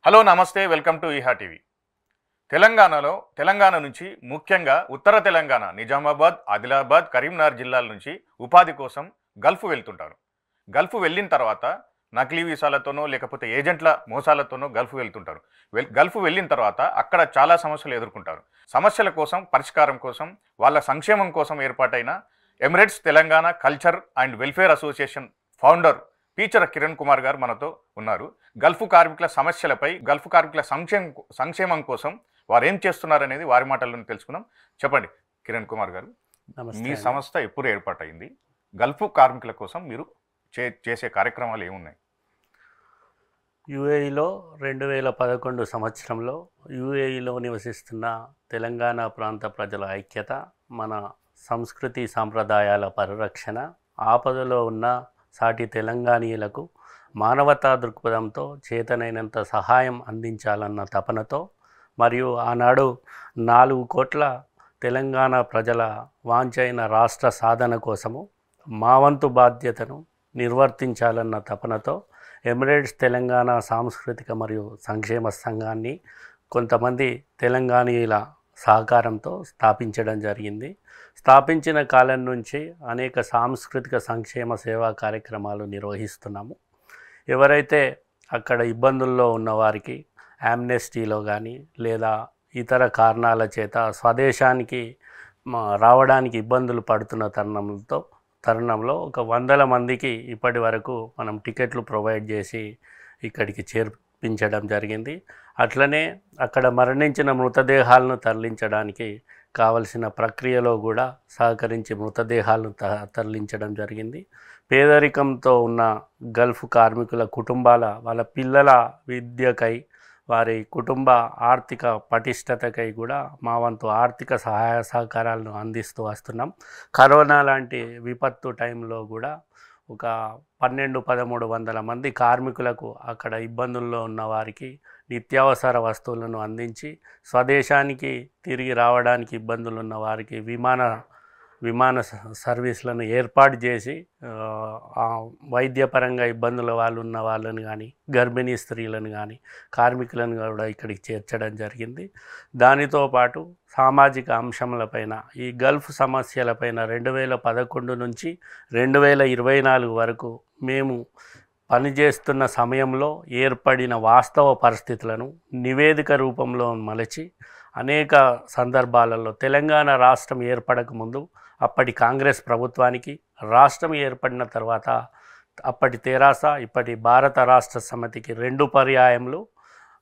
Hello నమస్తే welcome to ఈహా TV. Telangana నుంచి ముఖ్యంగా ఉత్తర తెలంగాణ నిజామాబాద్, ఆదిలాబాద్, కరీంనగర్ జిల్లాల నుంచి ఉపాధి కోసం గల్ఫ్ వెళ్తుంటారు. గల్ఫ్ వెళ్ళిన తర్వాత నకిలీ వీసాలతోనో లేకపోతే ఏజెంట్ల మోసాలతోనో గల్ఫ్ వెళ్తుంటారు. గల్ఫ్ వెళ్ళిన తర్వాత అక్కడ చాలా సమస్యలు ఎదుర్కొంటారు. సమస్యల కోసం పరిష్కారం కోసం వాళ్ళ సంక్షేమం కోసం ఏర్పాటైన Emirates Telangana culture and welfare association founder teacher Kiran Kumar గారు మనతో ఉన్నారు. గల్ఫ్ కార్మికుల సమస్యలపై, గల్ఫ్ కార్మికుల సంక్షేమం కోసం వారు ఏం చేస్తున్నారనేది వారి మాటల్లోనే తెలుసుకుందాం. చెప్పండి కిరణ్ కుమార్ గారు, మీ సంస్థ ఎప్పుడు ఏర్పాటైంది? గల్ఫ్ కార్మికుల కోసం మీరు చేసే కార్యక్రమాలు ఏమున్నాయి? యుఏఈలో 2011 సంవత్సరంలో యుఏఈలో నివసిస్తున్న తెలంగాణ ప్రాంత ప్రజల ఐక్యత, మన సంస్కృతి సాంప్రదాయాల పరిరక్షణ, ఆపదలో ఉన్న సాటి తెలంగాణీయులకు మానవతా దృక్పథంతో చేతనైనంత సహాయం అందించాలన్న తపనతో మరియు ఆనాడు 4 కోట్ల తెలంగాణ ప్రజల వాంఛైన రాష్ట్ర సాధన కోసము మా వంతు బాధ్యతను నిర్వర్తించాలన్న తపనతో ఎమిరేట్స్ తెలంగాణ సాంస్కృతిక మరియు సంక్షేమ సంఘాన్ని కొంతమంది తెలంగాణీయుల సహకారంతో స్థాపించడం జరిగింది. స్థాపించిన కాలం నుంచి అనేక సాంస్కృతిక సంక్షేమ సేవా కార్యక్రమాలు నిర్వహిస్తున్నాము. ఎవరైతే అక్కడ ఇబ్బందుల్లో ఉన్నవారికి యామ్నెస్టీలో కానీ లేదా ఇతర కారణాల చేత స్వదేశానికి రావడానికి ఇబ్బందులు పడుతున్న తరుణంలో ఒక 100 మందికి ఇప్పటి వరకు మనం టికెట్లు ప్రొవైడ్ చేసి ఇక్కడికి చేర్పించడం జరిగింది. అట్లనే అక్కడ మరణించిన మృతదేహాలను తరలించడానికి కావలసిన ప్రక్రియలో కూడా సహకరించి మృతదేహాలను తరలించడం జరిగింది. పేదరికంతో ఉన్న గల్ఫ్ కార్మికుల కుటుంబాల వాళ్ళ పిల్లల విద్యకై, వారి కుటుంబ ఆర్థిక పటిష్టతకై కూడా మా వంతు ఆర్థిక సహాయ సహకారాలను అందిస్తూ వస్తున్నాం. కరోనా లాంటి విపత్తు టైంలో కూడా ఒక 1200-1300 మంది కార్మికులకు అక్కడ ఇబ్బందుల్లో ఉన్న వారికి నిత్యావసర వస్తువులను అందించి, స్వదేశానికి తిరిగి రావడానికి ఇబ్బందులు ఉన్న వారికి విమాన సర్వీసులను ఏర్పాటు చేసి వైద్యపరంగా ఇబ్బందుల వాళ్ళు ఉన్న వాళ్ళని కానీ, గర్భిణీ స్త్రీలను కానీ, కార్మికులను కూడా ఇక్కడికి చేర్చడం జరిగింది. దానితో పాటు సామాజిక అంశములపైన, ఈ గల్ఫ్ సమస్యలపైన 2011 నుంచి 2024 వరకు మేము పనిచేస్తున్న సమయంలో ఏర్పడిన వాస్తవ పరిస్థితులను నివేదిక రూపంలో మలచి అనేక సందర్భాలలో తెలంగాణ రాష్ట్రం ఏర్పడకముందు అప్పటి కాంగ్రెస్ ప్రభుత్వానికి, రాష్ట్రం ఏర్పడిన తర్వాత అప్పటి తెరాస, ఇప్పటి భారత రాష్ట్ర సమితికి 2 పర్యాయములు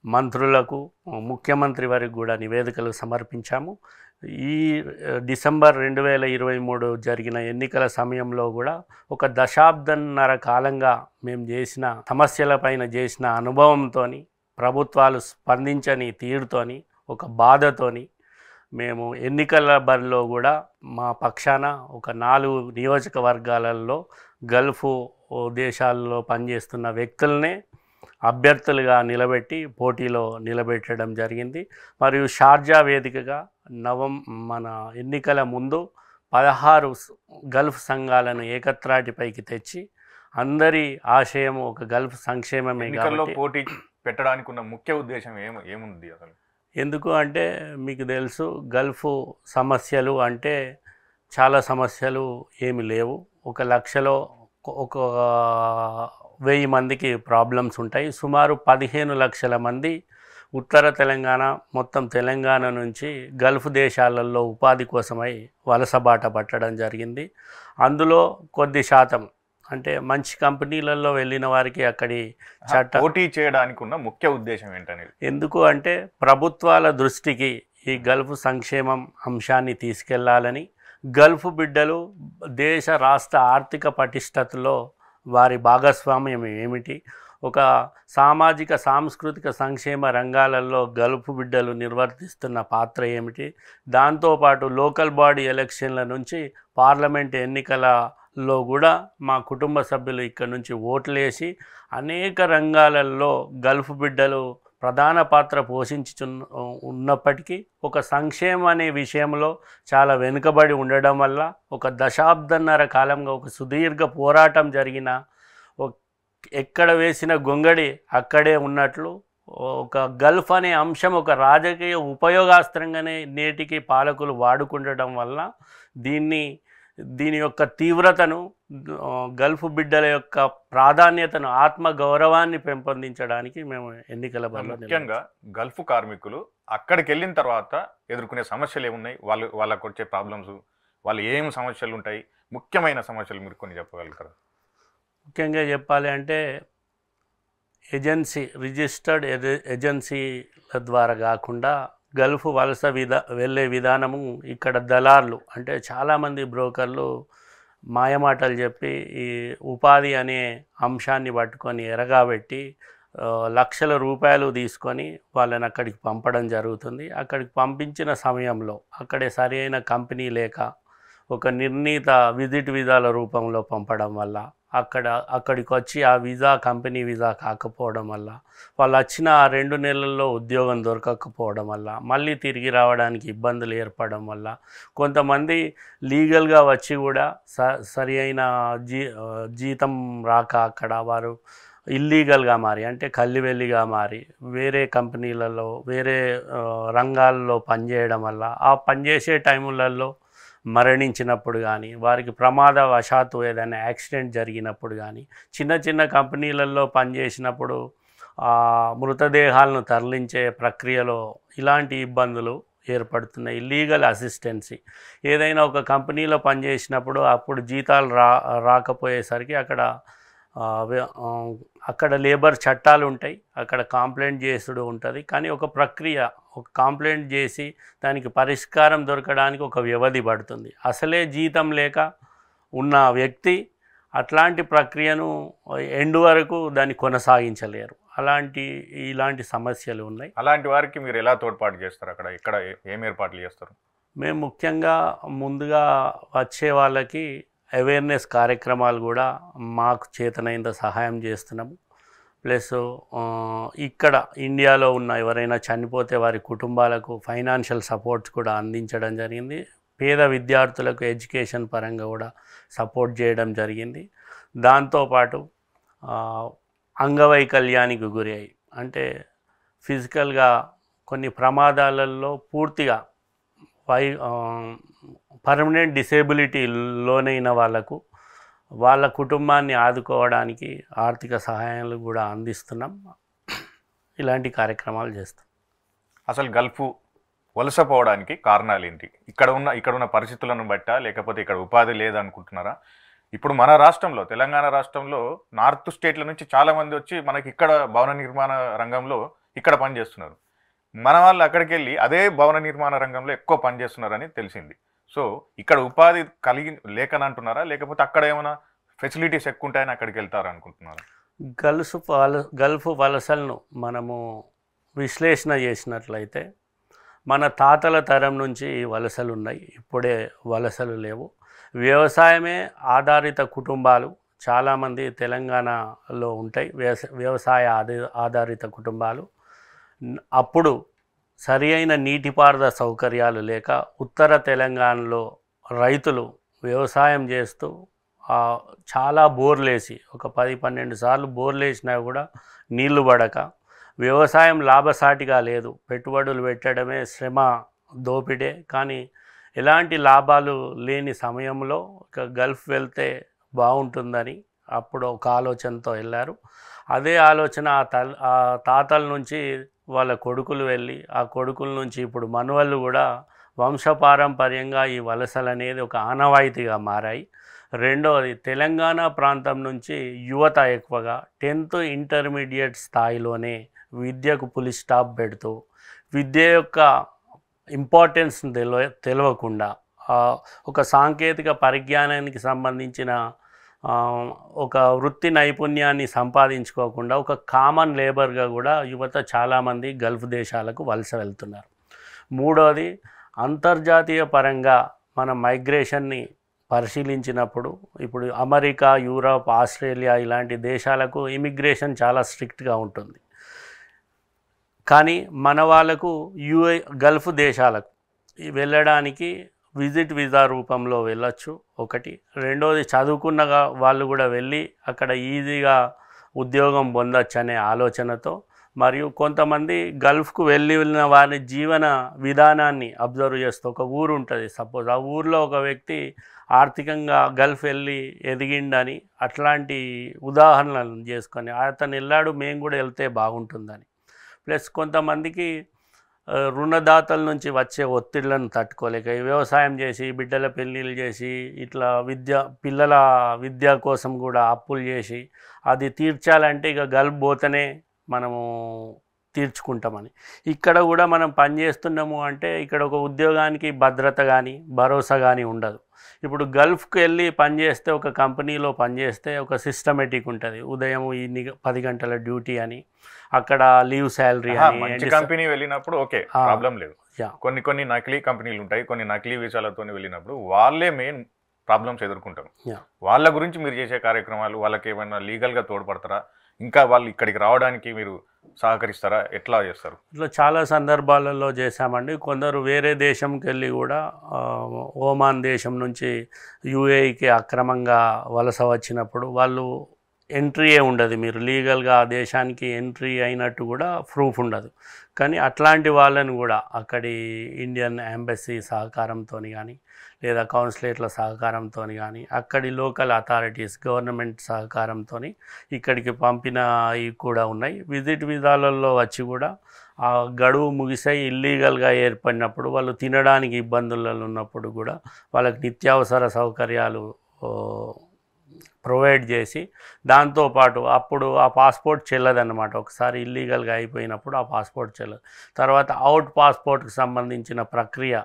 మంత్రులకు, ముఖ్యమంత్రి వారికి కూడా నివేదికలు సమర్పించాము. ఈ డిసెంబర్ 2023 జరిగిన ఎన్నికల సమయంలో కూడా ఒక దశాబ్దన్నర కాలంగా మేము చేసిన సమస్యలపైన చేసిన అనుభవంతో, ప్రభుత్వాలు స్పందించని తీరుతోని, ఒక బాధతోని మేము ఎన్నికల బరిలో కూడా మా పక్షాన ఒక 4 నియోజకవర్గాలలో గల్ఫ్ దేశాల్లో పనిచేస్తున్న వ్యక్తులనే అభ్యర్థులుగా నిలబెట్టి పోటీలో నిలబెట్టడం జరిగింది. మరియు షార్జా వేదికగా మన ఎన్నికల ముందు 16 గల్ఫ్ సంఘాలను ఏకత్రాటిపైకి తెచ్చి అందరి ఆశయం ఒక గల్ఫ్ సంక్షేమమే. పోటీ పెట్టడానికి ఉన్న ముఖ్య ఉద్దేశం ఏముంది అసలు? ఎందుకు అంటే మీకు తెలుసు, గల్ఫ్ సమస్యలు అంటే చాలా సమస్యలు ఏమి లేవు. 1 లక్షలో ఒక 1000 మందికి ప్రాబ్లమ్స్ ఉంటాయి. సుమారు 15 లక్షల మంది ఉత్తర తెలంగాణ, మొత్తం తెలంగాణ నుంచి గల్ఫ్ దేశాలలో ఉపాధి కోసమై వలసబాట పట్టడం జరిగింది. అందులో కొద్ది శాతం అంటే మంచి కంపెనీలలో వెళ్ళిన వారికి అక్కడి పోటీ చేయడానికి ఉన్న ముఖ్య ఉద్దేశం ఏంటనేది. ఎందుకు అంటే ప్రభుత్వాల దృష్టికి ఈ గల్ఫ్ సంక్షేమం అంశాన్ని తీసుకెళ్లాలని, గల్ఫ్ బిడ్డలు దేశ రాష్ట్ర ఆర్థిక పటిష్టతలో వారి భాగస్వామ్యం ఏమిటి, ఒక సామాజిక సాంస్కృతిక సంక్షేమ రంగాలలో గల్ఫ్ బిడ్డలు నిర్వర్తిస్తున్న పాత్ర ఏమిటి, దాంతోపాటు లోకల్ బాడీ ఎలక్షన్ల నుంచి పార్లమెంట్ ఎన్నికలలో కూడా మా కుటుంబ సభ్యులు ఇక్కడ నుంచి ఓట్లేసి అనేక రంగాలలో గల్ఫ్ బిడ్డలు ప్రధాన పాత్ర ఉన్నప్పటికీ ఒక సంక్షేమం అనే విషయంలో చాలా వెనుకబడి ఉండడం వల్ల ఒక దశాబ్దన్నర కాలంగా ఒక సుదీర్ఘ పోరాటం జరిగిన, ఎక్కడ వేసిన గొంగడి అక్కడే ఉన్నట్లు ఒక గల్ఫ్ అనే అంశం ఒక రాజకీయ ఉపయోగాస్త్రంగానే నేటికి పాలకులు వాడుకుండటం వల్ల దీని యొక్క తీవ్రతను గల్ఫ్ బిడ్డల యొక్క ప్రాధాన్యతను ఆత్మ గౌరవాన్ని పెంపొందించడానికి మేము ఎన్నికల బరిలో ముఖ్యంగా గల్ఫ్ కార్మికులు అక్కడికి వెళ్ళిన తర్వాత ఎదుర్కొనే సమస్యలు ఏమున్నాయి, వాళ్ళకు వచ్చే ప్రాబ్లమ్స్, వాళ్ళు ఏం సమస్యలు ఉంటాయి, ముఖ్యమైన సమస్యలు మీరు కొన్ని చెప్పగలుగుతారు? ముఖ్యంగా చెప్పాలి అంటే రిజిస్టర్డ్ ఏజెన్సీల ద్వారా కాకుండా గల్ఫ్ వలస వెళ్ళే విధానము ఇక్కడ దళార్లు అంటే చాలామంది బ్రోకర్లు మాయమాటలు చెప్పి ఈ ఉపాధి అనే అంశాన్ని పట్టుకొని ఎరగాబెట్టి లక్షల రూపాయలు తీసుకొని వాళ్ళని అక్కడికి పంపడం జరుగుతుంది. అక్కడికి పంపించిన సమయంలో అక్కడే సరి అయిన కంపెనీ లేక ఒక నిర్ణీత విజిట్ వీసాల రూపంలో పంపడం వల్ల అక్కడికి వచ్చి ఆ వీసా కంపెనీ వీసా కాకపోవడం వల్ల వాళ్ళు వచ్చిన ఆ 2 నెలల్లో ఉద్యోగం దొరకకపోవడం వల్ల మళ్ళీ తిరిగి రావడానికి ఇబ్బందులు ఏర్పడడం వల్ల కొంతమంది లీగల్గా వచ్చి కూడా సరి అయిన జీతం రాక అక్కడ వారు ఇల్లీగల్గా మారి అంటే కల్లివెల్లిగా మారి వేరే కంపెనీలలో వేరే రంగాల్లో పనిచేయడం వల్ల ఆ పనిచేసే టైములలో మరణించినప్పుడు కానీ వారికి ప్రమాదవశాత్తు ఏదైనా యాక్సిడెంట్ జరిగినప్పుడు కానీ చిన్న చిన్న కంపెనీలలో పనిచేసినప్పుడు మృతదేహాలను తరలించే ప్రక్రియలో ఇలాంటి ఇబ్బందులు ఏర్పడుతున్నాయి. లీగల్ అసిస్టెన్సీ ఏదైనా ఒక కంపెనీలో పనిచేసినప్పుడు అప్పుడు జీతాలు రాకపోయేసరికి అక్కడ లేబర్ చట్టాలు ఉంటాయి, అక్కడ కంప్లైంట్ చేసుడు ఉంటుంది. కానీ ఒక కంప్లైంట్ చేసి దానికి పరిష్కారం దొరకడానికి ఒక వ్యవధి పడుతుంది. అసలే జీతం లేక ఉన్న వ్యక్తి అట్లాంటి ప్రక్రియను ఎండ్ వరకు దాన్ని కొనసాగించలేరు. ఇలాంటి సమస్యలు ఉన్నాయి. అలాంటి వారికి మీరు ఎలా తోడ్పాటు చేస్తారు? ఇక్కడ ఏం ఏర్పాట్లు చేస్తారు? మేము ముఖ్యంగా ముందుగా వచ్చే వాళ్ళకి అవేర్నెస్ కార్యక్రమాలు కూడా మాకు చేతనైనంత సహాయం చేస్తున్నాము. ప్లస్ ఇక్కడ ఇండియాలో ఉన్న ఎవరైనా చనిపోతే వారి కుటుంబాలకు ఫైనాన్షియల్ సపోర్ట్స్ కూడా అందించడం జరిగింది. పేద విద్యార్థులకు ఎడ్యుకేషన్ పరంగా కూడా సపోర్ట్ చేయడం జరిగింది. దాంతోపాటు అంగవైకల్యానికి గురి అయ్యి అంటే ఫిజికల్గా కొన్ని ప్రమాదాలలో పూర్తిగా పర్మనెంట్ డిసేబిలిటీ లోనైన వాళ్ళ కుటుంబాన్ని ఆదుకోవడానికి ఆర్థిక సహాయాలు కూడా అందిస్తున్నాం. ఇలాంటి కార్యక్రమాలు చేస్తాం. అసలు గల్ఫ్ వలసపోవడానికి కారణాలు ఏంటి? ఇక్కడ ఉన్న పరిస్థితులను బట్టా లేకపోతే ఇక్కడ ఉపాధి లేదనుకుంటున్నారా? ఇప్పుడు మన రాష్ట్రంలో తెలంగాణ రాష్ట్రంలో నార్త్ స్టేట్ల నుంచి చాలామంది వచ్చి మనకి ఇక్కడ భవన నిర్మాణ రంగంలో ఇక్కడ పనిచేస్తున్నారు. మన వాళ్ళు అక్కడికి వెళ్ళి అదే భవన నిర్మాణ రంగంలో ఎక్కువ పనిచేస్తున్నారని తెలిసింది. సో ఇక్కడ ఉపాధి లేకనంటున్నారా, లేకపోతే అక్కడ ఏమైనా ఫెసిలిటీస్ ఎక్కువ ఉంటాయని అక్కడికి వెళ్తారా అనుకుంటున్నారా? గల్ఫ్ వలసలను మనము విశ్లేషణ చేసినట్లయితే మన తాతల తరం నుంచి వలసలు ఉన్నాయి, ఇప్పుడే వలసలు లేవు. వ్యవసాయమే ఆధారిత కుటుంబాలు చాలామంది తెలంగాణలో ఉంటాయి. వ్యవసాయ ఆధారిత కుటుంబాలు. అప్పుడు సరి అయిన నీటిపారుదల సౌకర్యాలు లేక ఉత్తర తెలంగాణలో రైతులు వ్యవసాయం చేస్తూ చాలా బోర్లేసి ఒక 10-12 సార్లు బోర్లేసినా కూడా నీళ్లు పడక వ్యవసాయం లాభసాటిగా లేదు. పెట్టుబడులు పెట్టడమే శ్రమ దోపిడే. కానీ ఎలాంటి లాభాలు లేని సమయంలో గల్ఫ్ వెళ్తే బాగుంటుందని అప్పుడు ఒక ఆలోచనతో వెళ్ళారు. అదే ఆలోచన ఆ తాతల నుంచి వాళ్ళ కొడుకులు వెళ్ళి ఆ కొడుకుల నుంచి ఇప్పుడు మనవళ్ళు కూడా వంశపారంపర్యంగా ఈ వలసలు అనేది ఒక ఆనవాయితీగా మారాయి. రెండవది తెలంగాణ ప్రాంతం నుంచి యువత ఎక్కువగా 10th ఇంటర్మీడియట్ స్థాయిలోనే విద్యకు పులి స్టాప్ పెడుతూ విద్య యొక్క ఇంపార్టెన్స్ని తెలియకుండా ఒక సాంకేతిక పరిజ్ఞానానికి సంబంధించిన ఒక వృత్తి నైపుణ్యాన్ని సంపాదించుకోకుండా ఒక కామన్ లేబర్గా కూడా యువత చాలామంది గల్ఫ్ దేశాలకు వలస వెళ్తున్నారు. మూడవది అంతర్జాతీయ పరంగా మన మైగ్రేషన్ని పరిశీలించినప్పుడు ఇప్పుడు అమెరికా, యూరప్, ఆస్ట్రేలియా ఇలాంటి దేశాలకు ఇమిగ్రేషన్ చాలా స్ట్రిక్ట్గా ఉంటుంది. కానీ మన వాళ్ళకు గల్ఫ్ దేశాలకు వెళ్ళడానికి విజిట్ వీసా రూపంలో వెళ్ళొచ్చు ఒకటి. రెండోది చదువుకున్న వాళ్ళు కూడా వెళ్ళి అక్కడ ఈజీగా ఉద్యోగం పొందొచ్చు అనే ఆలోచనతో మరియు కొంతమంది గల్ఫ్కు వెళ్ళిన వారి జీవన విధానాన్ని అబ్జర్వ్ చేస్తూ ఒక ఊరు ఉంటుంది, సపోజ్ ఆ ఊర్లో ఒక వ్యక్తి ఆర్థికంగా గల్ఫ్ వెళ్ళి ఎదిగిండని అట్లాంటి ఉదాహరణలను చేసుకొని అతను వెళ్ళాడు మేము కూడా వెళ్తే బాగుంటుందని. ప్లస్ కొంతమందికి రుణదాతల నుంచి వచ్చే ఒత్తిళ్లను తట్టుకోలేక వ్యవసాయం చేసి బిడ్డల పెళ్ళిళ్ళు చేసి ఇట్లా పిల్లల విద్య కోసం కూడా అప్పులు చేసి అది తీర్చాలంటే ఇక గల్ఫ్ పోతేనే మనము తీర్చుకుంటామని. ఇక్కడ కూడా మనం పనిచేస్తున్నాము అంటే ఇక్కడ ఒక ఉద్యోగానికి భద్రత కానీ భరోసా కానీ ఉండదు. ఇప్పుడు గల్ఫ్కి వెళ్ళి పనిచేస్తే ఒక కంపెనీలో పనిచేస్తే ఒక సిస్టమేటిక్ ఉంటుంది, ఉదయం 10 గంటల డ్యూటీ అని, అక్కడ లీవ్ శాలరీ అని. మంచి కంపెనీ వెళ్ళినప్పుడు ఓకే ప్రాబ్లం లేదు. కొన్ని నకిలీ కంపెనీలు ఉంటాయి, కొన్ని నకిలీ వీసాలతో వెళ్ళినప్పుడు వాళ్ళే మెయిన్ ప్రాబ్లమ్స్ ఎదుర్కొంటారు. వాళ్ళ గురించి మీరు చేసే కార్యక్రమాలు వాళ్ళకి ఏమైనా లీగల్గా తోడ్పడతారా, ఇంకా వాళ్ళు ఇక్కడికి రావడానికి మీరు సహకరిస్తారా, ఎట్లా చేస్తారు? ఇట్లా చాలా సందర్భాలలో చేశామండి. కొందరు వేరే దేశంకి వెళ్ళి కూడా ఓమాన్ దేశం నుంచి యూఏఈకి అక్రమంగా వలస వచ్చినప్పుడు వాళ్ళు ఎంట్రీయే ఉండదు, మీరు లీగల్గా ఆ దేశానికి ఎంట్రీ అయినట్టు కూడా ప్రూఫ్ ఉండదు. కానీ అట్లాంటి వాళ్ళని కూడా అక్కడి ఇండియన్ ఎంబసీ సహకారంతో కానీ లేదా కౌన్సిలేట్ల సహకారంతో కానీ అక్కడి లోకల్ అథారిటీస్ గవర్నమెంట్ సహకారంతో ఇక్కడికి పంపినవి కూడా ఉన్నాయి. విజిట్ విధాలలో వచ్చి కూడా ఆ గడువు ముగిసే ఇల్లీగల్గా ఏర్పడినప్పుడు వాళ్ళు తినడానికి ఇబ్బందులలో ఉన్నప్పుడు కూడా వాళ్ళకి నిత్యావసర సౌకర్యాలు ప్రొవైడ్ చేసి దాంతోపాటు అప్పుడు ఆ పాస్పోర్ట్ చెల్లదన్నమాట. ఒకసారి ఇల్లీగల్గా అయిపోయినప్పుడు ఆ పాస్పోర్ట్ చెల్లదు. తర్వాత అవుట్ పాస్పోర్ట్కి సంబంధించిన ప్రక్రియ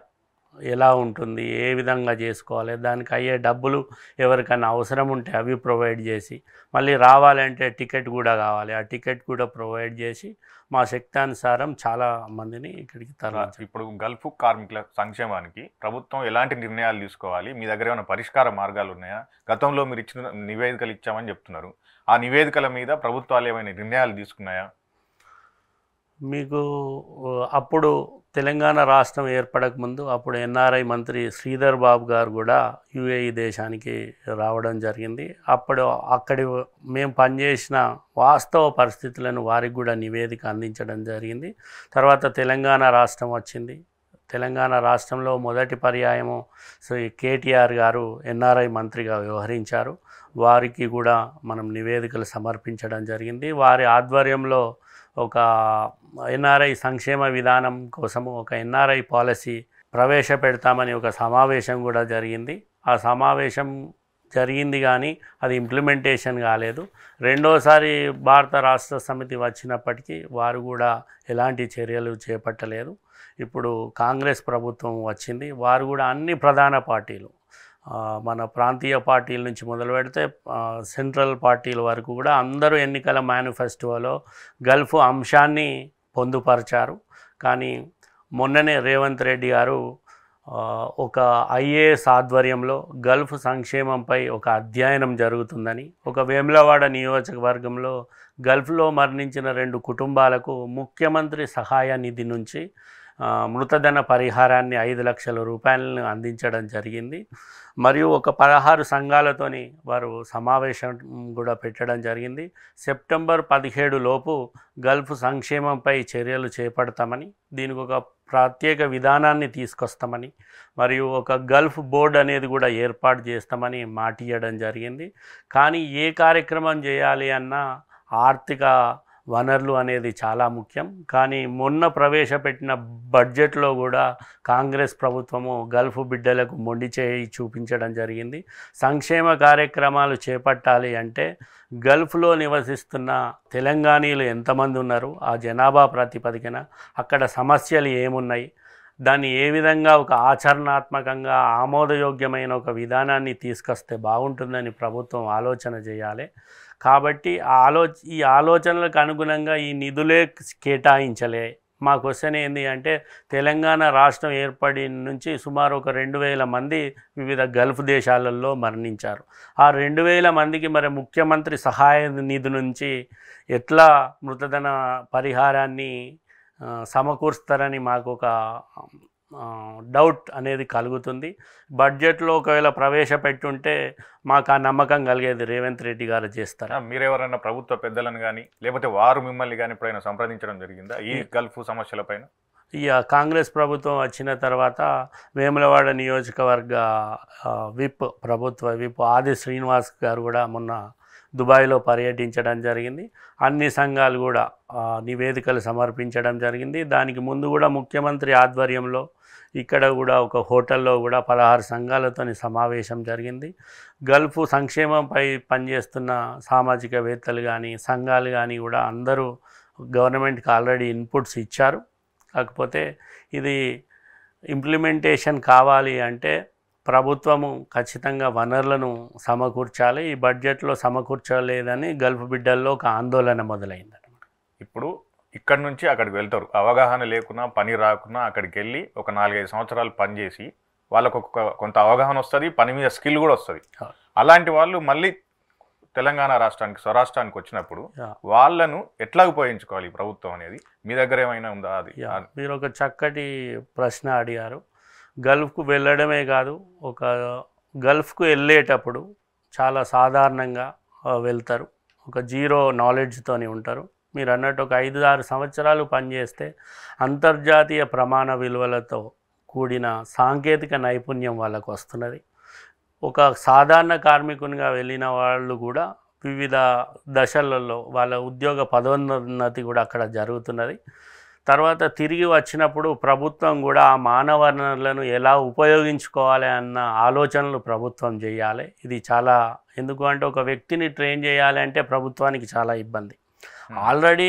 ఎలా ఉంటుంది, ఏ విధంగా చేసుకోవాలి, దానికి అయ్యే డబ్బులు ఎవరికైనా అవసరం ఉంటే అవి ప్రొవైడ్ చేసి, మళ్ళీ రావాలంటే టికెట్ కూడా కావాలి, ఆ టికెట్ కూడా ప్రొవైడ్ చేసి మా శక్తానుసారం చాలా మందిని ఇక్కడికి తరలించారు. ఇప్పుడు గల్ఫ్ కార్మికుల సంక్షేమానికి ప్రభుత్వం ఎలాంటి నిర్ణయాలు తీసుకోవాలి, మీ దగ్గర ఏమైనా పరిష్కార మార్గాలు ఉన్నాయా? గతంలో మీరు ఇచ్చిన నివేదికలు ఇచ్చామని చెప్తున్నారు, ఆ నివేదికల మీద ప్రభుత్వాలు ఏమైనా నిర్ణయాలు తీసుకున్నాయా? మీకు అప్పుడు తెలంగాణ రాష్ట్రం ఏర్పడకముందు అప్పుడు ఎన్ఆర్ఐ మంత్రి శ్రీధర్ బాబు గారు కూడా యుఏఈ దేశానికి రావడం జరిగింది. అక్కడి మేము పనిచేసిన వాస్తవ పరిస్థితులను వారికి కూడా నివేదిక అందించడం జరిగింది. తర్వాత తెలంగాణ రాష్ట్రం వచ్చింది. తెలంగాణ రాష్ట్రంలో మొదటి పర్యాయము శ్రీ కేటీఆర్ గారు ఎన్ఆర్ఐ మంత్రిగా వ్యవహరించారు. వారికి కూడా మనం నివేదికలు సమర్పించడం జరిగింది. వారి ఆధ్వర్యంలో ఒక ఎన్ఆర్ఐ సంక్షేమ విధానం కోసము ఒక ఎన్ఆర్ఐ పాలసీ ప్రవేశపెడతామని ఒక సమావేశం కూడా జరిగింది. ఆ సమావేశం జరిగింది కానీ అది ఇంప్లిమెంటేషన్ కాలేదు. రెండోసారి భారత రాష్ట్ర సమితి వచ్చినప్పటికీ వారు కూడా ఎలాంటి చర్యలు చేపట్టలేదు. ఇప్పుడు కాంగ్రెస్ ప్రభుత్వం వచ్చింది, వారు కూడా అన్ని ప్రధాన పార్టీలు మన ప్రాంతీయ పార్టీల నుంచి మొదలు పెడితే సెంట్రల్ పార్టీల వరకు కూడా అందరూ ఎన్నికల మేనిఫెస్టోలో గల్ఫ్ అంశాన్ని పొందుపరిచారు. కానీ మొన్ననే రేవంత్ రెడ్డి గారు ఒక ఐఏఎస్ ఆధ్వర్యంలో గల్ఫ్ సంక్షేమంపై ఒక అధ్యయనం జరుగుతుందని, ఒక వేములవాడ నియోజకవర్గంలో గల్ఫ్లో మరణించిన 2 కుటుంబాలకు ముఖ్యమంత్రి సహాయ నిధి నుంచి మృతధన పరిహారాన్ని 5 లక్షల రూపాయలను అందించడం జరిగింది. మరియు ఒక 16 సంఘాలతోని వారు సమావేశం కూడా పెట్టడం జరిగింది. సెప్టెంబర్ 17 లోపు గల్ఫ్ సంక్షేమంపై చర్యలు చేపడతామని, దీనికి ఒక ప్రత్యేక విధానాన్ని తీసుకొస్తామని మరియు ఒక గల్ఫ్ బోర్డు అనేది కూడా ఏర్పాటు చేస్తామని మాట ఇవ్వడం జరిగింది. కానీ ఏ కార్యక్రమం చేయాలి అన్నా ఆర్థిక వనరులు అనేది చాలా ముఖ్యం. కానీ మొన్న ప్రవేశపెట్టిన బడ్జెట్లో కూడా కాంగ్రెస్ ప్రభుత్వము గల్ఫ్ బిడ్డలకు మొండి చేయి చూపించడం జరిగింది. సంక్షేమ కార్యక్రమాలు చేపట్టాలి అంటే గల్ఫ్లో నివసిస్తున్న తెలంగాణీలు ఎంతమంది ఉన్నారు, ఆ జనాభా ప్రాతిపదికన అక్కడ సమస్యలు ఏమున్నాయి, దాన్ని ఏ విధంగా ఒక ఆచరణాత్మకంగా ఆమోదయోగ్యమైన ఒక విధానాన్ని తీసుకొస్తే బాగుంటుందని ప్రభుత్వం ఆలోచన చేయాలి. కాబట్టి ఈ ఆలోచనలకు అనుగుణంగా ఈ నిధులే కేటాయించలే. మా క్వశ్చన్ ఏంటి అంటే తెలంగాణ రాష్ట్రం ఏర్పడిన నుంచి సుమారు ఒక 2000 మంది వివిధ గల్ఫ్ దేశాలలో మరణించారు. ఆ 2000 మందికి మరి ముఖ్యమంత్రి సహాయ నిధి నుంచి ఎట్లా మృతధన పరిహారాన్ని సమకూరుస్తారని మాకు ఒక డౌట్ అనేది కలుగుతుంది. బడ్జెట్లో ఒకవేళ ప్రవేశపెట్టుంటే మాకు ఆ నమ్మకం కలిగేది రేవంత్ రెడ్డి గారు చేస్తారా. మీరెవరైనా ప్రభుత్వ పెద్దలను కానీ లేకపోతే వారు మిమ్మల్ని కానీ ఎప్పుడైనా సంప్రదించడం జరిగిందా ఈ గల్ఫ్ సమస్యలపైన? ఇక కాంగ్రెస్ ప్రభుత్వం వచ్చిన తర్వాత వేములవాడ నియోజకవర్గ ప్రభుత్వ విప్ ఆది శ్రీనివాస్ గారు కూడా మొన్న దుబాయ్లో పర్యటించడం జరిగింది. అన్ని సంఘాలు కూడా నివేదికలు సమర్పించడం జరిగింది. దానికి ముందు కూడా ముఖ్యమంత్రి ఆధ్వర్యంలో ఇక్కడ కూడా ఒక హోటల్లో కూడా 16 సంఘాలతోని సమావేశం జరిగింది. గల్ఫ్ సంక్షేమంపై పనిచేస్తున్న సామాజికవేత్తలు కానీ సంఘాలు కానీ కూడా అందరూ గవర్నమెంట్కి ఆల్రెడీ ఇన్పుట్స్ ఇచ్చారు. కాకపోతే ఇది ఇంప్లిమెంటేషన్ కావాలి అంటే ప్రభుత్వము ఖచ్చితంగా వనరులను సమకూర్చాలి. ఈ బడ్జెట్లో సమకూర్చలేదని గల్ఫ్ బిడ్డల్లో ఒక ఆందోళన మొదలైంది. ఇప్పుడు ఇక్కడ నుంచి అక్కడికి వెళ్తారు, అవగాహన లేకున్నా పని రాకున్నా అక్కడికి వెళ్ళి ఒక 4-5 సంవత్సరాలు పనిచేసి వాళ్ళకు కొంత అవగాహన వస్తుంది, పని మీద స్కిల్ కూడా వస్తుంది. అలాంటి వాళ్ళు మళ్ళీ తెలంగాణ రాష్ట్రానికి స్వరాష్ట్రానికి వచ్చినప్పుడు వాళ్ళను ఎట్లా ఉపయోగించుకోవాలి ప్రభుత్వం అనేది మీ దగ్గర ఏమైనా ఉందా? అది మీరు ఒక చక్కటి ప్రశ్న అడిగారు. గల్ఫ్కు వెళ్ళడమే కాదు, ఒక గల్ఫ్కు వెళ్ళేటప్పుడు చాలా సాధారణంగా వెళ్తారు, ఒక జీరో నాలెడ్జ్తోని ఉంటారు. మీరు అన్నట్టు ఒక 5-6 సంవత్సరాలు పనిచేస్తే అంతర్జాతీయ ప్రమాణ విలువలతో కూడిన సాంకేతిక నైపుణ్యం వాళ్ళకు వస్తున్నది. ఒక సాధారణ కార్మికునిగా వెళ్ళిన వాళ్ళు కూడా వివిధ దశలలో వాళ్ళ ఉద్యోగ పదోన్నతి కూడా అక్కడ జరుగుతున్నది. తర్వాత తిరిగి వచ్చినప్పుడు ప్రభుత్వం కూడా ఆ మానవ వనరులను ఎలా ఉపయోగించుకోవాలి అన్న ఆలోచనలు ప్రభుత్వం చేయాలి. ఇది చాలా ఎందుకు అంటే ఒక వ్యక్తిని ట్రైన్ చేయాలి అంటే ప్రభుత్వానికి చాలా ఇబ్బంది. ఆల్రెడీ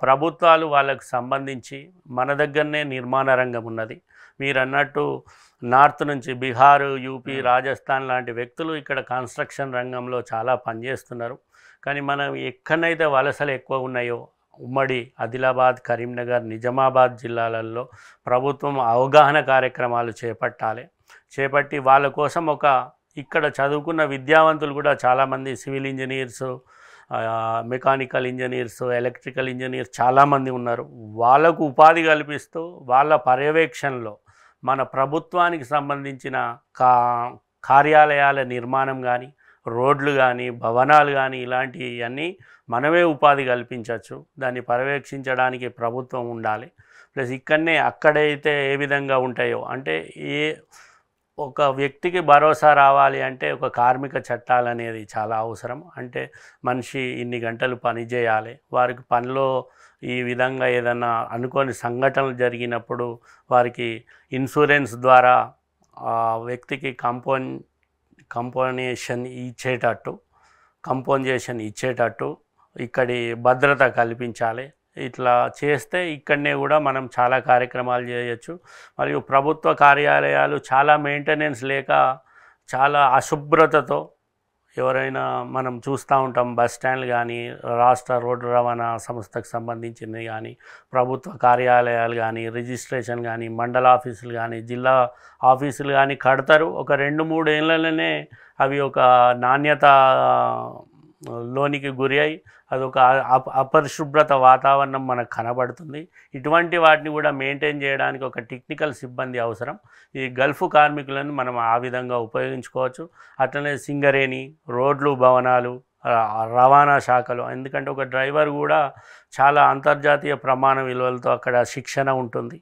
ప్రభుత్వాలు వాళ్ళకు సంబంధించి మన దగ్గరనే నిర్మాణ రంగం ఉన్నది. మీరు అన్నట్టు నార్త్ నుంచి బీహార్, యూపీ, రాజస్థాన్ లాంటి వ్యక్తులు ఇక్కడ కన్స్ట్రక్షన్ రంగంలో చాలా పనిచేస్తున్నారు. కానీ మనం ఎక్కడైతే వలసలు ఎక్కువ ఉన్నాయో ఉమ్మడి ఆదిలాబాద్, కరీంనగర్, నిజామాబాద్ జిల్లాలలో ప్రభుత్వం అవగాహన కార్యక్రమాలు చేపట్టి వాళ్ళ కోసం ఇక్కడ చదువుకున్న విద్యావంతులు కూడా చాలామంది civil engineers, mechanical engineers, electrical engineers చాలామంది ఉన్నారు. వాళ్ళకు ఉపాధి కల్పిస్తూ వాళ్ళ పర్యవేక్షణలో మన ప్రభుత్వానికి సంబంధించిన కార్యాలయాల నిర్మాణం కానీ, రోడ్లు కానీ, భవనాలు కానీ ఇలాంటివన్నీ మనమే ఉపాధి కల్పించవచ్చు. దాన్ని పర్యవేక్షించడానికి ప్రభుత్వం ఉండాలి. ప్లస్ అక్కడైతే ఏ విధంగా ఉంటాయో అంటే ఒక వ్యక్తికి భరోసా రావాలి అంటే ఒక కార్మిక చట్టాలు అనేది చాలా అవసరం. అంటే మనిషి ఇన్ని గంటలు పని చేయాలి, వారికి పనిలో ఈ విధంగా ఏదైనా అనుకోని సంఘటనలు జరిగినప్పుడు వారికి ఇన్సూరెన్స్ ద్వారా ఆ వ్యక్తికి కంపోనేషన్ ఇచ్చేటట్టు ఇక్కడి భద్రత కల్పించాలి. ఇట్లా చేస్తే ఇక్కడనే కూడా మనం చాలా కార్యక్రమాలు చేయొచ్చు. మరియు ప్రభుత్వ కార్యాలయాలు చాలా మెయింటెనెన్స్ లేక చాలా అశుభ్రతతో ఎవరైనా మనం చూస్తూ ఉంటాం. బస్ స్టాండ్లు కానీ, రాష్ట్ర రోడ్డు రవాణా సంస్థకు సంబంధించినవి కానీ, ప్రభుత్వ కార్యాలయాలు కానీ, రిజిస్ట్రేషన్ కానీ, మండల ఆఫీసులు కానీ, జిల్లా ఆఫీసులు కానీ కడతారు. ఒక 2-3 ఏళ్ళలోనే అవి ఒక నాణ్యత లోనికి గురి అయి అదొక అపరిశుభ్రత వాతావరణం మనకు కనబడుతుంది. ఇటువంటి వాటిని కూడా మెయింటైన్ చేయడానికి ఒక టెక్నికల్ సిబ్బంది అవసరం. ఈ గల్ఫ్ కార్మికులను మనం ఆ విధంగా ఉపయోగించుకోవచ్చు. అట్లనే సింగరేణి, రోడ్లు, భవనాలు, రవాణా శాఖలు, ఎందుకంటే ఒక డ్రైవర్ కూడా చాలా అంతర్జాతీయ ప్రమాణ విలువలతో అక్కడ శిక్షణ ఉంటుంది.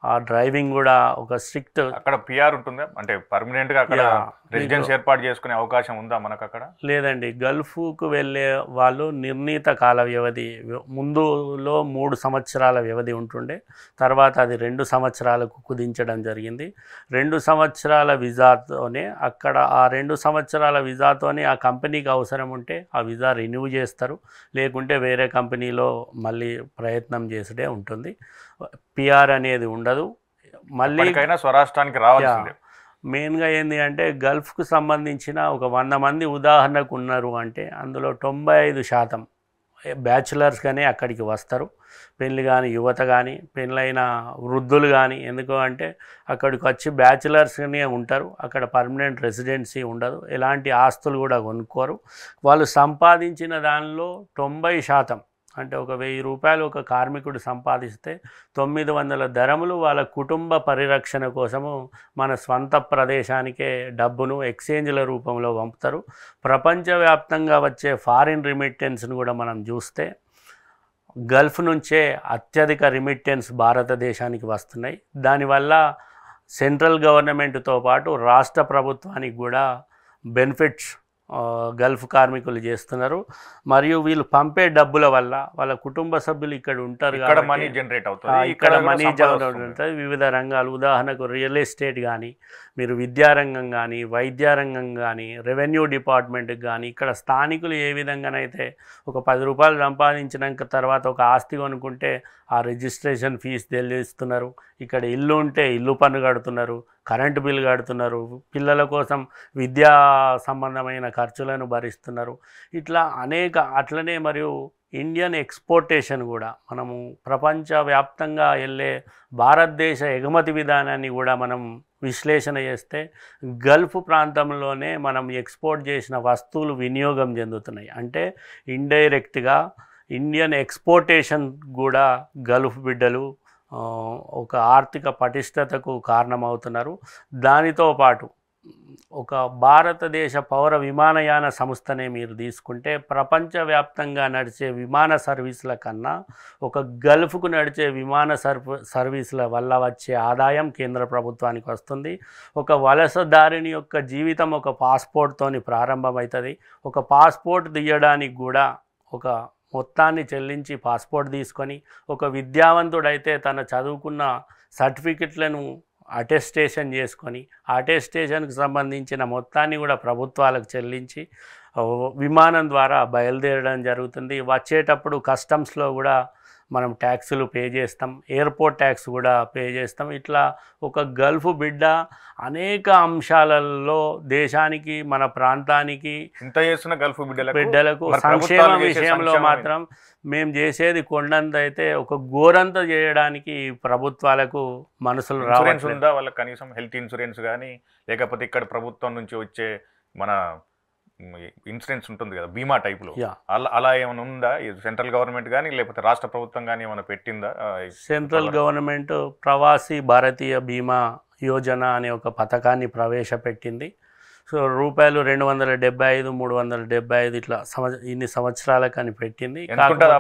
ఆ డ్రైవింగ్ కూడా ఒక స్ట్రిక్ట్ అక్కడ పిఆర్ ఉంటుందా, అంటే పర్మనెంట్గా అక్కడ రెసిడెన్స్ ఏర్పాటు చేసుకునే అవకాశం ఉందా మనకు అక్కడ? లేదండి. గల్ఫ్కు వెళ్ళే వాళ్ళు నిర్ణీత కాల వ్యవధి, ముందులో 3 సంవత్సరాల వ్యవధి ఉంటుండే, తర్వాత అది 2 సంవత్సరాలకు కుదించడం జరిగింది. 2 సంవత్సరాల వీసాతోనే అక్కడ ఆ 2 సంవత్సరాల వీసాతోనే ఆ కంపెనీకి అవసరం ఉంటే ఆ వీసా రెన్యూ చేస్తారు, లేకుంటే వేరే కంపెనీలో మళ్ళీ ప్రయత్నం చేసే ఉంటుంది. పిఆర్ అనేది ఉండదు. మళ్ళీ స్వరాష్ట్రానికి రావాల్సిందే. మెయిన్గా ఏంటి అంటే గల్ఫ్కు సంబంధించిన ఒక 100 మంది ఉదాహరణకు ఉన్నారు అంటే అందులో 95% బ్యాచులర్స్గానే అక్కడికి వస్తారు. పెళ్ళి కానీ యువత కానీ, పెళ్ళైన వృద్ధులు కానీ. ఎందుకు అంటే అక్కడికి వచ్చి బ్యాచులర్స్గానే ఉంటారు, అక్కడ పర్మనెంట్ రెసిడెన్సీ ఉండదు, ఎలాంటి ఆస్తులు కూడా కొనుక్కోరు. వాళ్ళు సంపాదించిన దానిలో 90% అంటే ఒక 1000 రూపాయలు ఒక కార్మికుడు సంపాదిస్తే 900 ధరములు వాళ్ళ కుటుంబ పరిరక్షణ కోసము మన స్వంత ప్రదేశానికే డబ్బును ఎక్స్చేంజ్ల రూపంలో పంపుతారు. ప్రపంచవ్యాప్తంగా వచ్చే ఫారిన్ రిమిట్టెన్స్ను కూడా మనం చూస్తే గల్ఫ్ నుంచే అత్యధిక రిమిట్టెన్స్ భారతదేశానికి వస్తున్నాయి. దానివల్ల సెంట్రల్ గవర్నమెంట్తో పాటు రాష్ట్ర ప్రభుత్వానికి కూడా బెనిఫిట్స్ గల్ఫ్ కార్మికులు చేస్తున్నారు. మరియు వీళ్ళు పంపే డబ్బుల వల్ల వాళ్ళ కుటుంబ సభ్యులు ఇక్కడ ఉంటారు, ఇక్కడ మనీ జనరేట్ అవుతుంది, ఇక్కడ మనీ జనరేట్ అవుతుంది. వివిధ రంగాలు, ఉదాహరణకు రియల్ ఎస్టేట్ కానీ, మీరు విద్యారంగం కానీ, వైద్యారంగం కానీ, రెవెన్యూ డిపార్ట్మెంట్కి కానీ, ఇక్కడ స్థానికులు ఏ విధంగానైతే ఒక 10 రూపాయలు సంపాదించినాక తర్వాత ఒక ఆస్తి కొనుక్కుంటే ఆ రిజిస్ట్రేషన్ ఫీజు చెల్లిస్తున్నారు, ఇక్కడ ఇల్లు ఉంటే ఇల్లు పన్ను కడుతున్నారు, కరెంటు బిల్లు కడుతున్నారు, పిల్లల కోసం విద్యా సంబంధమైన ఖర్చులను భరిస్తున్నారు. ఇట్లా అనేక అట్లనే మరియు ఇండియన్ ఎక్స్పోర్టేషన్ కూడా మనము ప్రపంచవ్యాప్తంగా వెళ్ళే భారతదేశ ఎగుమతి విధానాన్ని కూడా మనం విశ్లేషణ చేస్తే గల్ఫ్ ప్రాంతంలోనే మనం ఎక్స్పోర్ట్ చేసిన వస్తువులు వినియోగం చెందుతున్నాయి. అంటే ఇండైరెక్ట్గా ఇండియన్ ఎక్స్పోర్టేషన్ కూడా గల్ఫ్ బిడ్డలు ఒక ఆర్థిక పటిష్టతకు కారణమవుతున్నారు. దానితో పాటు ఒక భారతదేశ పౌర విమానయాన సంస్థనే మీరు తీసుకుంటే ప్రపంచవ్యాప్తంగా నడిచే విమాన సర్వీసుల కన్నా ఒక గల్ఫ్కు నడిచే విమాన సర్వీసుల వల్ల వచ్చే ఆదాయం కేంద్ర ప్రభుత్వానికి వస్తుంది. ఒక వలసదారుని యొక్క జీవితం ఒక పాస్పోర్ట్తోని ప్రారంభమవుతుంది. ఒక పాస్పోర్ట్ తీయడానికి కూడా ఒక మొత్తాన్ని చెల్లించి పాస్పోర్ట్ తీసుకొని, ఒక విద్యావంతుడైతే తన చదువుకున్న సర్టిఫికెట్లను అటెస్టేషన్ చేసుకొని అటెస్టేషన్కి సంబంధించిన మొత్తాన్ని కూడా ప్రభుత్వాలకు చెల్లించి విమానం ద్వారా బయలుదేరడం జరుగుతుంది. వచ్చేటప్పుడు కస్టమ్స్లో కూడా మనం ట్యాక్సులు పే చేస్తాం, ఎయిర్పోర్ట్ ట్యాక్స్ కూడా పే చేస్తాం. ఇట్లా ఒక గల్ఫ్ బిడ్డ అనేక అంశాలలో దేశానికి, మన ప్రాంతానికి, ఇంత చేస్తున్న గల్ఫ్ బిడ్డలకు సంక్షేమ విషయంలో మాత్రం మేము చేసేది కొండంత అయితే ఒక గోరంత చేయడానికి ప్రభుత్వాలకు మనసులు రావాల్సిందా. వాళ్ళకి కనీసం హెల్త్ ఇన్సూరెన్స్ కానీ, లేకపోతే ఇక్కడ ప్రభుత్వం నుంచి వచ్చే మన ఇన్సూరెన్స్ ఉంటుంది కదా, బీమా టైప్లో, అలా ఏమైనా ఉందా? సెంట్రల్ గవర్నమెంట్ కానీ లేకపోతే రాష్ట్ర ప్రభుత్వం కానీ ఏమైనా పెట్టిందా? సెంట్రల్ గవర్నమెంట్ ప్రవాసీ భారతీయ బీమా యోజన అనే ఒక పథకాన్ని ప్రవేశపెట్టింది. సో రూపాయలు 275, 375 ఇట్లా ఇన్ని సంవత్సరాలకు అని పెట్టింది.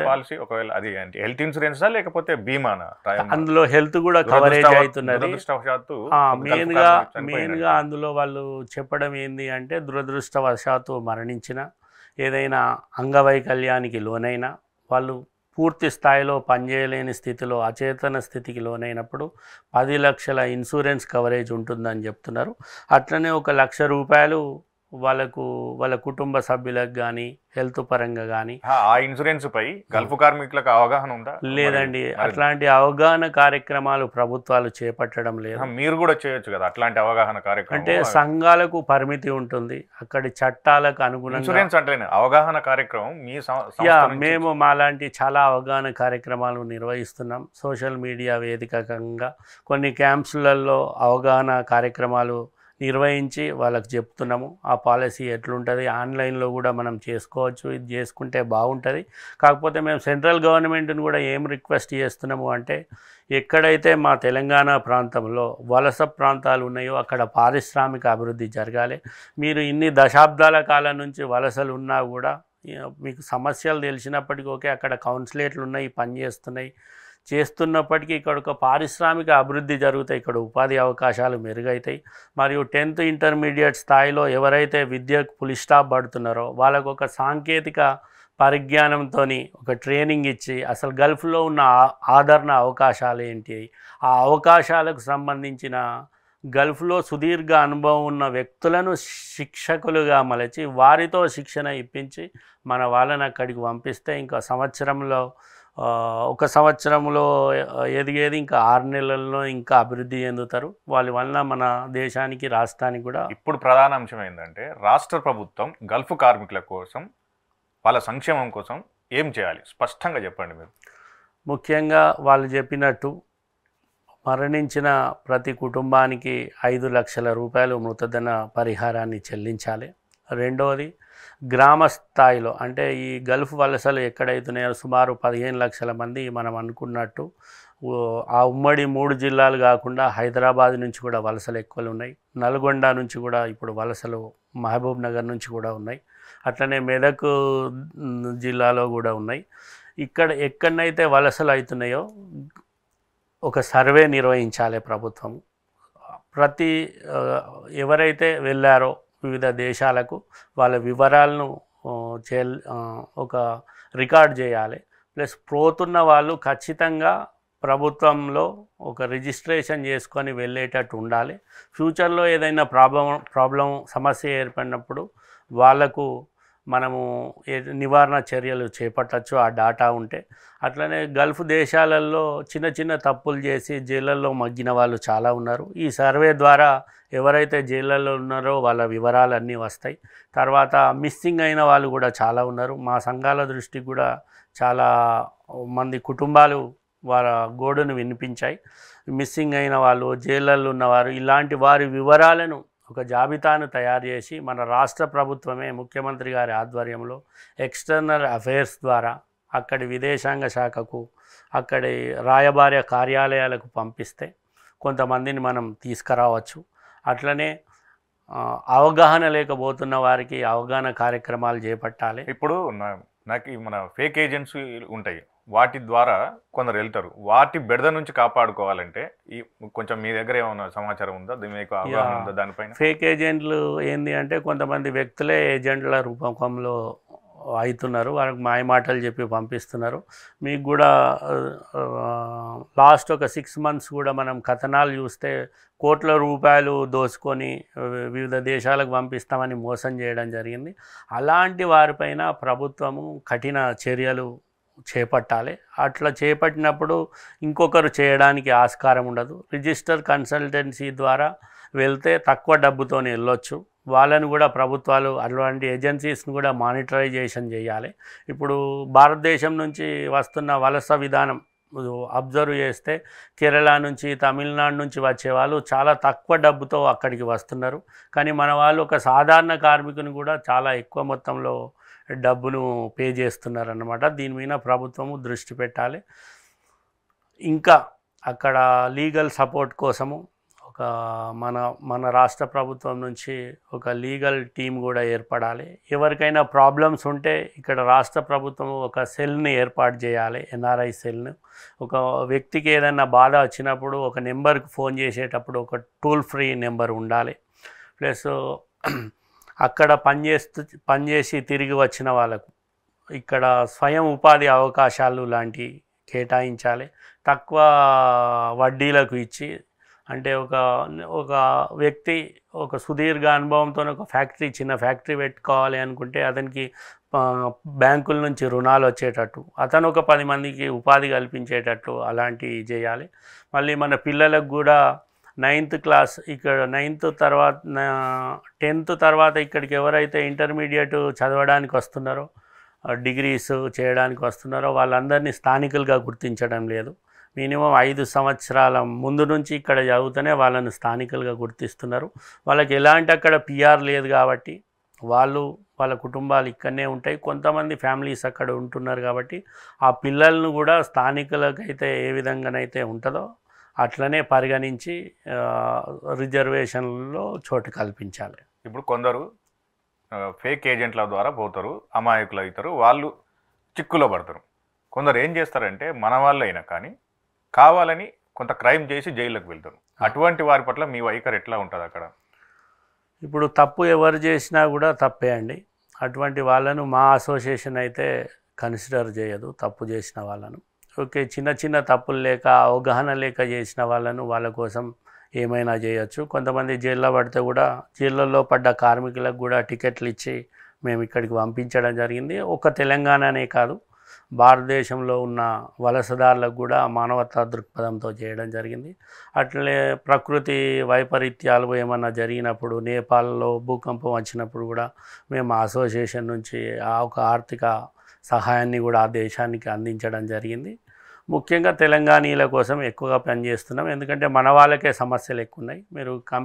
పాలసీ ఒకవేళ అది హెల్త్ ఇన్సూరెన్సా లేకపోతే బీమానా? అందులో హెల్త్ కూడా కవరేజ్ అవుతున్నది. మెయిన్గా అందులో వాళ్ళు చెప్పడం ఏంది అంటే, దురదృష్టవశాత్తు మరణించిన, ఏదైనా అంగవైకల్యానికి లోనైనా, వాళ్ళు పూర్తి స్థాయిలో పనిచేయలేని స్థితిలో అచేతన స్థితికి లోనైనప్పుడు 10 లక్షల ఇన్సూరెన్స్ కవరేజ్ ఉంటుందని చెప్తున్నారు. అట్లనే 1 లక్ష రూపాయలు వాళ్ళ కుటుంబ సభ్యులకు కానీ హెల్త్ పరంగా కానీ. ఆ ఇన్సూరెన్స్ పై గల్ఫ్ కార్మికులకు అవగాహన ఉందా? లేదండి, అట్లాంటి అవగాహన కార్యక్రమాలు ప్రభుత్వాలు చేపట్టడం లేదు. మీరు కూడా చేయొచ్చు కదా అట్లాంటి అవగాహన కార్యక్రమం. అంటే సంఘాలకు పరిమితి ఉంటుంది, అక్కడి చట్టాలకు అనుగుణంగా అవగాహన కార్యక్రమం మేము మాలాంటి చాలా అవగాహన కార్యక్రమాలు నిర్వహిస్తున్నాం. సోషల్ మీడియా వేదికగా కొన్ని క్యాంప్స్లలో అవగాహన కార్యక్రమాలు నిర్వహించి వాళ్ళకి చెప్తున్నాము. ఆ పాలసీ ఎట్లుంటుంది, ఆన్లైన్లో కూడా మనం చేసుకోవచ్చు, ఇది చేసుకుంటే బాగుంటుంది. కాకపోతే మేము సెంట్రల్ గవర్నమెంట్ని కూడా ఏం రిక్వెస్ట్ చేస్తున్నాము అంటే, ఎక్కడైతే మా తెలంగాణ ప్రాంతంలో వలస ప్రాంతాలు ఉన్నాయో అక్కడ పారిశ్రామిక అభివృద్ధి జరగాలి. మీరు ఇన్ని దశాబ్దాల కాలం నుంచి వలసలు ఉన్నా కూడా మీకు సమస్యలు తెలిసినప్పటికీ ఓకే, అక్కడ కౌన్సిలేట్లు ఉన్నాయి, పనిచేస్తున్నాయి, చేస్తున్నప్పటికీ ఇక్కడ ఒక పారిశ్రామిక అభివృద్ధి జరుగుతాయి, ఇక్కడ ఉపాధి అవకాశాలు మెరుగవుతాయి. మరియు 10th ఇంటర్మీడియట్ స్థాయిలో ఎవరైతే విద్యకు ఫుల్ స్టాప్ పడుతున్నారో వాళ్ళకు ఒక సాంకేతిక పరిజ్ఞానంతో ఒక ట్రైనింగ్ ఇచ్చి అసలు గల్ఫ్లో ఉన్న ఆదరణ అవకాశాలు ఏంటి, ఆ అవకాశాలకు సంబంధించిన గల్ఫ్లో సుదీర్ఘ అనుభవం ఉన్న వ్యక్తులను శిక్షకులుగా మలచి వారితో శిక్షణ ఇప్పించి మన వాళ్ళని అక్కడికి పంపిస్తే ఇంకా ఒక సంవత్సరంలో ఎదిగేది ఇంకా 6 నెలల్లో ఇంకా అభివృద్ధి చెందుతారు. వాళ్ళ వల్ల మన దేశానికి, రాష్ట్రానికి కూడా. ఇప్పుడు ప్రధాన అంశం ఏంటంటే, రాష్ట్ర ప్రభుత్వం గల్ఫ్ కార్మికుల కోసం, వాళ్ళ సంక్షేమం కోసం ఏం చేయాలి స్పష్టంగా చెప్పండి మీరు. ముఖ్యంగా వాళ్ళు చెప్పినట్టు మరణించిన ప్రతి కుటుంబానికి 5 లక్షల రూపాయలు మృతధన పరిహారాన్ని చెల్లించాలి. రెండవది గ్రామ స్థాయిలో అంటే ఈ గల్ఫ్ వలసలు ఎక్కడైతున్నాయో సుమారు 15 లక్షల మంది మనం అనుకున్నట్టు ఆ ఉమ్మడి 3 జిల్లాలు కాకుండా హైదరాబాద్ నుంచి కూడా వలసలు ఎక్కువలు ఉన్నాయి. నల్గొండ నుంచి కూడా ఇప్పుడు వలసలు, మహబూబ్ నగర్ నుంచి కూడా ఉన్నాయి. అట్లనే మెదక్ జిల్లాలో కూడా ఉన్నాయి. ఇక్కడ ఎక్కడనైతే వలసలు అవుతున్నాయో ఒక సర్వే నిర్వహించాలి ప్రభుత్వం. ప్రతి ఎవరైతే వెళ్ళారో వివిధ దేశాలకు వాళ్ళ వివరాలను ఒక రికార్డ్ చేయాలి. ప్లస్ పోతున్న వాళ్ళు ఖచ్చితంగా ప్రభుత్వంలో ఒక రిజిస్ట్రేషన్ చేసుకొని వెళ్ళేటట్టు ఉండాలి. ఫ్యూచర్లో ఏదైనా ప్రాబ్లం సమస్య ఏర్పడినప్పుడు వాళ్ళకు మనము నివారణ చర్యలు చేపట్టచ్చు ఆ డాటా ఉంటే. అట్లనే గల్ఫ్ దేశాలలో చిన్న చిన్న తప్పులు చేసి జైళ్ళల్లో మగ్గిన వాళ్ళు చాలా ఉన్నారు. ఈ సర్వే ద్వారా ఎవరైతే జైళ్ళల్లో ఉన్నారో వాళ్ళ వివరాలన్నీ వస్తాయి. తర్వాత మిస్సింగ్ అయిన వాళ్ళు కూడా చాలా ఉన్నారు. మా సంఘాల దృష్టికి కూడా చాలా మంది కుటుంబాలు వాళ్ళ గోడును వినిపించాయి. మిస్సింగ్ అయిన వాళ్ళు, జైళ్ళల్లో ఉన్నవారు, ఇలాంటి వారి వివరాలను ఒక జాబితాను తయారు చేసి మన రాష్ట్ర ప్రభుత్వమే ముఖ్యమంత్రి గారి ఆధ్వర్యంలో ఎక్స్టర్నల్ అఫైర్స్ ద్వారా అక్కడి విదేశాంగ శాఖకు, అక్కడి రాయబార కార్యాలయాలకు పంపిస్తే కొంతమందిని మనం తీసుకురావచ్చు. అట్లనే అవగాహన లేకపోతున్న వారికి అవగాహన కార్యక్రమాలు చేపట్టాలి. ఇప్పుడు నాకు మన ఫేక్ ఏజెంట్స్ ఉంటాయి, వాటి ద్వారా కొందరు వెళ్తారు. వాటి బెడద నుంచి కాపాడుకోవాలంటే ఈ కొంచెం మీ దగ్గర ఏమైనా సమాచారం ఉందా, మీకు అవగాహన ఉందా దానిపైన? ఫేక్ ఏజెంట్లు ఏంది అంటే కొంతమంది వ్యక్తులే ఏజెంట్ల రూపకంలో అవుతున్నారు. వాళ్ళకి మాయమాటలు చెప్పి పంపిస్తున్నారు. మీకు కూడా లాస్ట్ ఒక 6 months కూడా మనం కథనాలు చూస్తే కోట్ల రూపాయలు దోచుకొని వివిధ దేశాలకు పంపిస్తామని మోసం చేయడం జరిగింది. అలాంటి వారిపైన ప్రభుత్వము కఠిన చర్యలు చేపట్టాలి. అట్లా చేపట్టినప్పుడు ఇంకొకరు చేయడానికి ఆస్కారం ఉండదు. రిజిస్టర్ కన్సల్టెన్సీ ద్వారా వెళ్తే తక్కువ డబ్బుతోనే వెళ్ళొచ్చు. వాళ్ళని కూడా ప్రభుత్వాలు అటువంటి ఏజెన్సీస్ని కూడా మానిటరైజేషన్ చేయాలి. ఇప్పుడు భారతదేశం నుంచి వస్తున్న వలస విధానం అబ్జర్వ్ చేస్తే కేరళ నుంచి, తమిళనాడు నుంచి వచ్చే వాళ్ళు చాలా తక్కువ డబ్బుతో అక్కడికి వస్తున్నారు. కానీ మన వాళ్ళు ఒక సాధారణ కార్మికుని కూడా చాలా ఎక్కువ మొత్తంలో డబ్బును పే చేస్తున్నారన్నమాట. దీని మీద ప్రభుత్వము దృష్టి పెట్టాలి. ఇంకా అక్కడ లీగల్ సపోర్ట్ కోసము ఒక మన రాష్ట్ర ప్రభుత్వం నుంచి ఒక లీగల్ టీం కూడా ఏర్పడాలి. ఎవరికైనా ప్రాబ్లమ్స్ ఉంటే ఇక్కడ రాష్ట్ర ప్రభుత్వం ఒక సెల్ని ఏర్పాటు చేయాలి, ఎన్ఆర్ఐ సెల్ను. ఒక వ్యక్తికి ఏదైనా బాధ వచ్చినప్పుడు ఒక నెంబర్కి ఫోన్ చేసేటప్పుడు ఒక టోల్ ఫ్రీ నెంబర్ ఉండాలి. ప్లస్ అక్కడ పనిచేసి తిరిగి వచ్చిన వాళ్ళకు ఇక్కడ స్వయం ఉపాధి అవకాశాలు లాంటివి కేటాయించాలి. తక్కువ వడ్డీలకు ఇచ్చి, అంటే ఒక వ్యక్తి ఒక సుదీర్ఘ అనుభవంతో ఒక చిన్న ఫ్యాక్టరీ పెట్టుకోవాలి అనుకుంటే అతనికి బ్యాంకుల నుంచి రుణాలు వచ్చేటట్టు, అతను ఒక 10 మందికి ఉపాధి కల్పించేటట్టు అలాంటివి చేయాలి. మళ్ళీ మన పిల్లలకు కూడా 9th క్లాస్ ఇక్కడ 9th తర్వాత 10th తర్వాత ఇక్కడికి ఎవరైతే ఇంటర్మీడియట్ చదవడానికి వస్తున్నారో, డిగ్రీస్ చేయడానికి వస్తున్నారో వాళ్ళందరినీ స్థానికులుగా గుర్తించడం లేదు. మినిమం 5 సంవత్సరాల ముందు నుంచి ఇక్కడ చదువుతూనే వాళ్ళను స్థానికులుగా గుర్తిస్తున్నారు. వాళ్ళకి ఎలాంటి అక్కడ పిఆర్ లేదు కాబట్టి వాళ్ళ కుటుంబాలు ఇక్కడనే ఉంటాయి. కొంతమంది ఫ్యామిలీస్ అక్కడ ఉంటున్నారు కాబట్టి ఆ పిల్లలను కూడా స్థానికులకైతే ఏ విధంగానైతే ఉంటుందో అట్లనే పరిగణించి రిజర్వేషన్లో చోటు కల్పించాలి. ఇప్పుడు కొందరు ఫేక్ ఏజెంట్ల ద్వారా పోతారు, అమాయకులు అవుతారు, వాళ్ళు చిక్కులో పడతారు. కొందరు ఏం చేస్తారంటే మన వాళ్ళు అయినా కానీ కావాలని కొంత క్రైమ్ చేసి జైల్లోకి వెళ్తారు. అటువంటి వారి పట్ల మీ వైఖరి ఎట్లా ఉంటుంది అక్కడ? ఇప్పుడు తప్పు ఎవరు చేసినా కూడా తప్పే అండి. అటువంటి వాళ్ళను మా అసోసియేషన్ అయితే కన్సిడర్ చేయదు తప్పు చేసిన వాళ్ళను. ఓకే, చిన్న తప్పులు లేక అవగాహన లేక చేసిన వాళ్ళ కోసం ఏమైనా చేయొచ్చు. కొంతమంది జైల్లో పడితే కూడా జైళ్ళల్లో పడ్డ కార్మికులకు కూడా టికెట్లు ఇచ్చి మేము ఇక్కడికి పంపించడం జరిగింది. ఒక తెలంగాణనే కాదు, భారతదేశంలో ఉన్న వలసదారులకు కూడా మానవతా దృక్పథంతో చేయడం జరిగింది. అట్లనే ప్రకృతి వైపరీత్యాలు ఏమన్నా జరిగినప్పుడు, నేపాల్లో భూకంపం వచ్చినప్పుడు కూడా మేము అసోసియేషన్ నుంచి ఒక ఆర్థిక సహాయాన్ని కూడా ఆ దేశానికి అందించడం జరిగింది. ముఖ్యంగా తెలంగాణీల కోసం ఎక్కువగా పనిచేస్తున్నాం. ఎందుకంటే మన వాళ్ళకే సమస్యలు ఎక్కువ ఉన్నాయి.